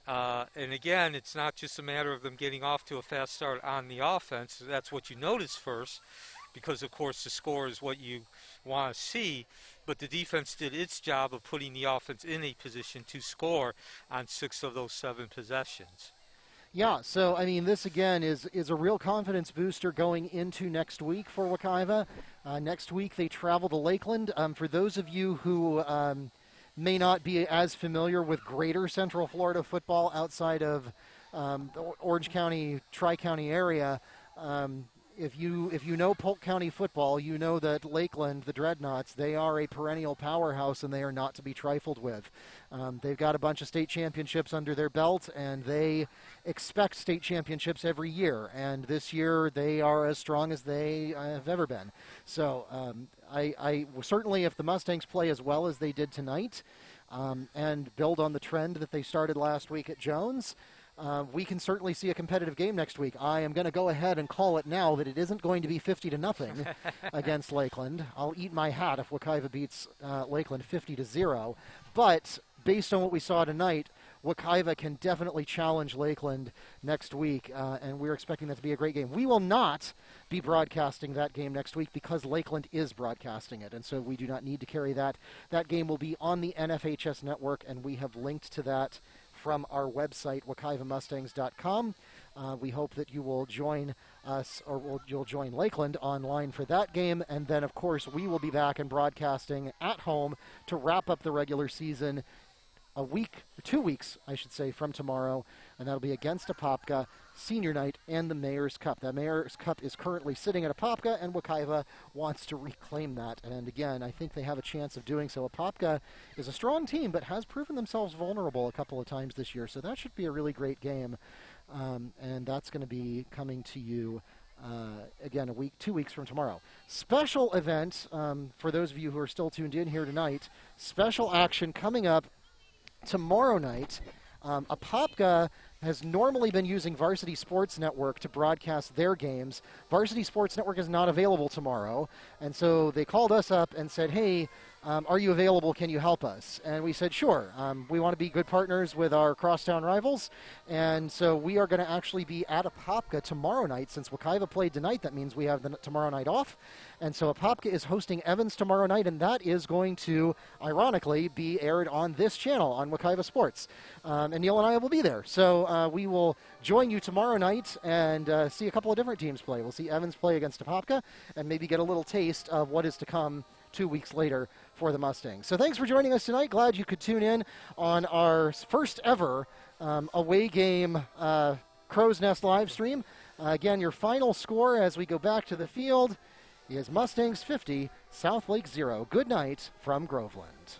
And again, it's not just a matter of them getting off to a fast start on the offense. That's what you notice first, because, of course, the score is what you want to see. But the defense did its job of putting the offense in a position to score on 6 of those 7 possessions. Yeah, so, I mean, this, again, is a real confidence booster going into next week for Wekiva. Next week, they travel to Lakeland. For those of you who may not be as familiar with greater Central Florida football outside of the Orange County, Tri-County area, if you know Polk County football, you know that Lakeland, the Dreadnoughts, they are a perennial powerhouse, and they are not to be trifled with. They've got a bunch of state championships under their belt, and they expect state championships every year. And this year, they are as strong as they have ever been. So I certainly, if the Mustangs play as well as they did tonight, and build on the trend that they started last week at Jones, we can certainly see a competitive game next week. I am going to go ahead and call it now that it isn't going to be 50-0 against Lakeland. I'll eat my hat if Wekiva beats Lakeland 50-0. But based on what we saw tonight, Wekiva can definitely challenge Lakeland next week, and we're expecting that to be a great game. We will not be broadcasting that game next week because Lakeland is broadcasting it, and so we do not need to carry that. That game will be on the NFHS Network, and we have linked to that from our website, wekivamustangs.com. We hope that you will join us, or you'll join Lakeland online for that game. And then, of course, we will be back and broadcasting at home to wrap up the regular season a week, or 2 weeks, I should say, from tomorrow. And that'll be against Apopka, Senior Night, and the Mayor's Cup. The Mayor's Cup is currently sitting at Apopka, and Wekiva wants to reclaim that. And again, I think they have a chance of doing so. Apopka is a strong team, but has proven themselves vulnerable a couple of times this year. So that should be a really great game. And that's going to be coming to you, again, 2 weeks from tomorrow. Special event, for those of you who are still tuned in here tonight, special action coming up tomorrow night. Apopka has normally been using Varsity Sports Network to broadcast their games. Varsity Sports Network is not available tomorrow, and so they called us up and said, hey, are you available? Can you help us? And we said, sure. We want to be good partners with our crosstown rivals, and so we are going to actually be at Apopka tomorrow night. Since Wekiva played tonight, that means we have the tomorrow night off. And so Apopka is hosting Evans tomorrow night, and that is going to, ironically, be aired on this channel, on Wekiva Sports. And Neil and I will be there. So we will join you tomorrow night and see a couple of different teams play. We'll see Evans play against Apopka and maybe get a little taste of what is to come 2 weeks later for the Mustangs. So thanks for joining us tonight. Glad you could tune in on our first ever away game Crow's Nest live stream. Again, your final score as we go back to the field is Mustangs 50, Southlake 0. Good night from Groveland.